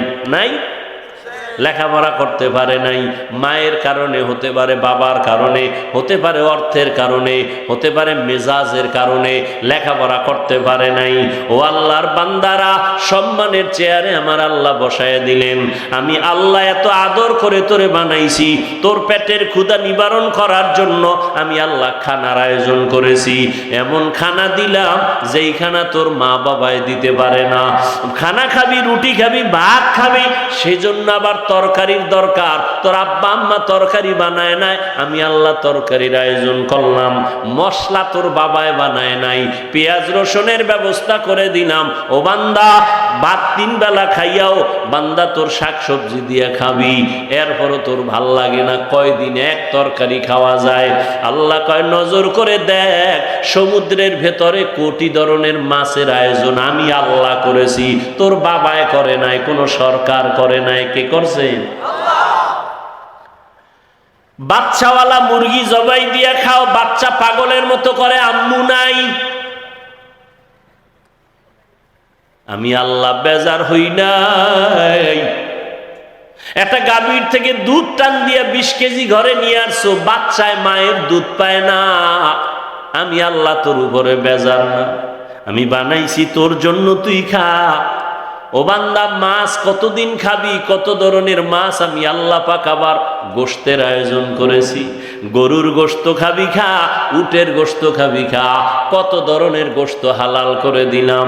লেখাপড়া করতে পারে নাই। মায়ের কারণে হতে পারে, বাবার কারণে হতে পারে, অর্থের কারণে হতে পারে, মেজাজের কারণে লেখাপড়া করতে পারে নাই। ও আল্লাহর বান্দারা, সম্মানের চেয়ারে আমার আল্লাহ বসায় দিলেন। আমি আল্লাহ এত আদর করে তোরে বানাইছি, তোর পেটের ক্ষুধা নিবারণ করার জন্য আমি আল্লাহ খানার আয়োজন করেছি। এমন খানা দিলাম যেই খানা তোর মা বাবায় দিতে পারে না। খানা খাবি, রুটি খাবি, ভাত খাবি, সেই জন্য আবার তরকারির দরকার। তোর আব্বা আম্মা তরকারি বানায় নাই, আমি আল্লাহ তরকারির আয়োজন করলাম। মশলা তোর বাবায় বানায় নাই, পেঁয়াজ রসুনের ব্যবস্থা করে দিলাম। ও বান্দা, ভাত 3 বেলা খাইয়াও বান্দা তোর শাকসবজি দিয়ে খাবি, এরপরও তোর ভাল লাগে না। কয়দিন এক তরকারি খাওয়া যায়? আল্লাহ কয়, নজর করে দেখ, সমুদ্রের ভেতরে কোটি ধরনের মাছের আয়োজন আমি আল্লাহ করেছি, তোর বাবায় করে নাই, কোনো সরকার করে নাই। কে করছে? বাচ্চাওয়ালা মুরগি জবাই দিয়ে খাও, বাচ্চা পাগলের মতো করে, আম্মু নাই। আমি আল্লাহ বেজার হই নাই। একটা গাভীর থেকে দুধ টান দিয়ে 20 কেজি ঘরে নিয়ে আসছো, বাচ্চায় মায়ের দুধ পায় না, আমি আল্লাহ তোর উপরে বেজার না? আমি বানাইছি তোর জন্য, তুই খা। ও বান্দা, মাছ কতদিন খাবি? কত ধরনের মাছ আমি আল্লাহ পাক আবার গোশতের আয়োজন করেছি। গরুর গোশত খাবি খা, উটের গোশত খাবি খা, কত ধরনের গোশত হালাল করে দিলাম।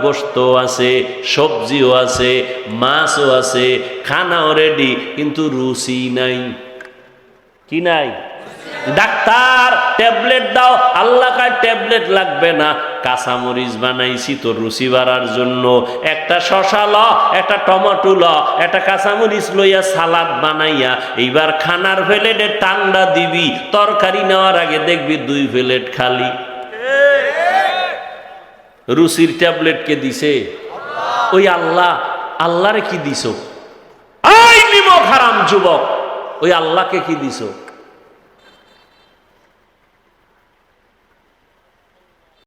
গোশত আছে, সবজিও আছে, মাছও আছে, খানাও রেডি, কিন্তু রুচি নাই। কি নাই? ডাক্তার ট্যাবলেট দাও, আল্লাহ কার ট্যাবলেট লাগবে না, কাঁচামরিচ বানাইছি তোর রুচি বাড়ার জন্য। একটা শশা ল, একটা টমেটো ল, একটা কাঁচামরিচ লইয়া সালাদ বানাইয়া এইবার খানার প্লেটে টান্ডা দিবি, তরকারি নেওয়ার আগে দেখবি 2 প্লেট খালি। রুচির ট্যাবলেট কে দিছে? ওই আল্লাহ। আল্লাহরে কি দিছো? আই নিমক হারাম যুবক, ওই আল্লাহকে কি দিছো?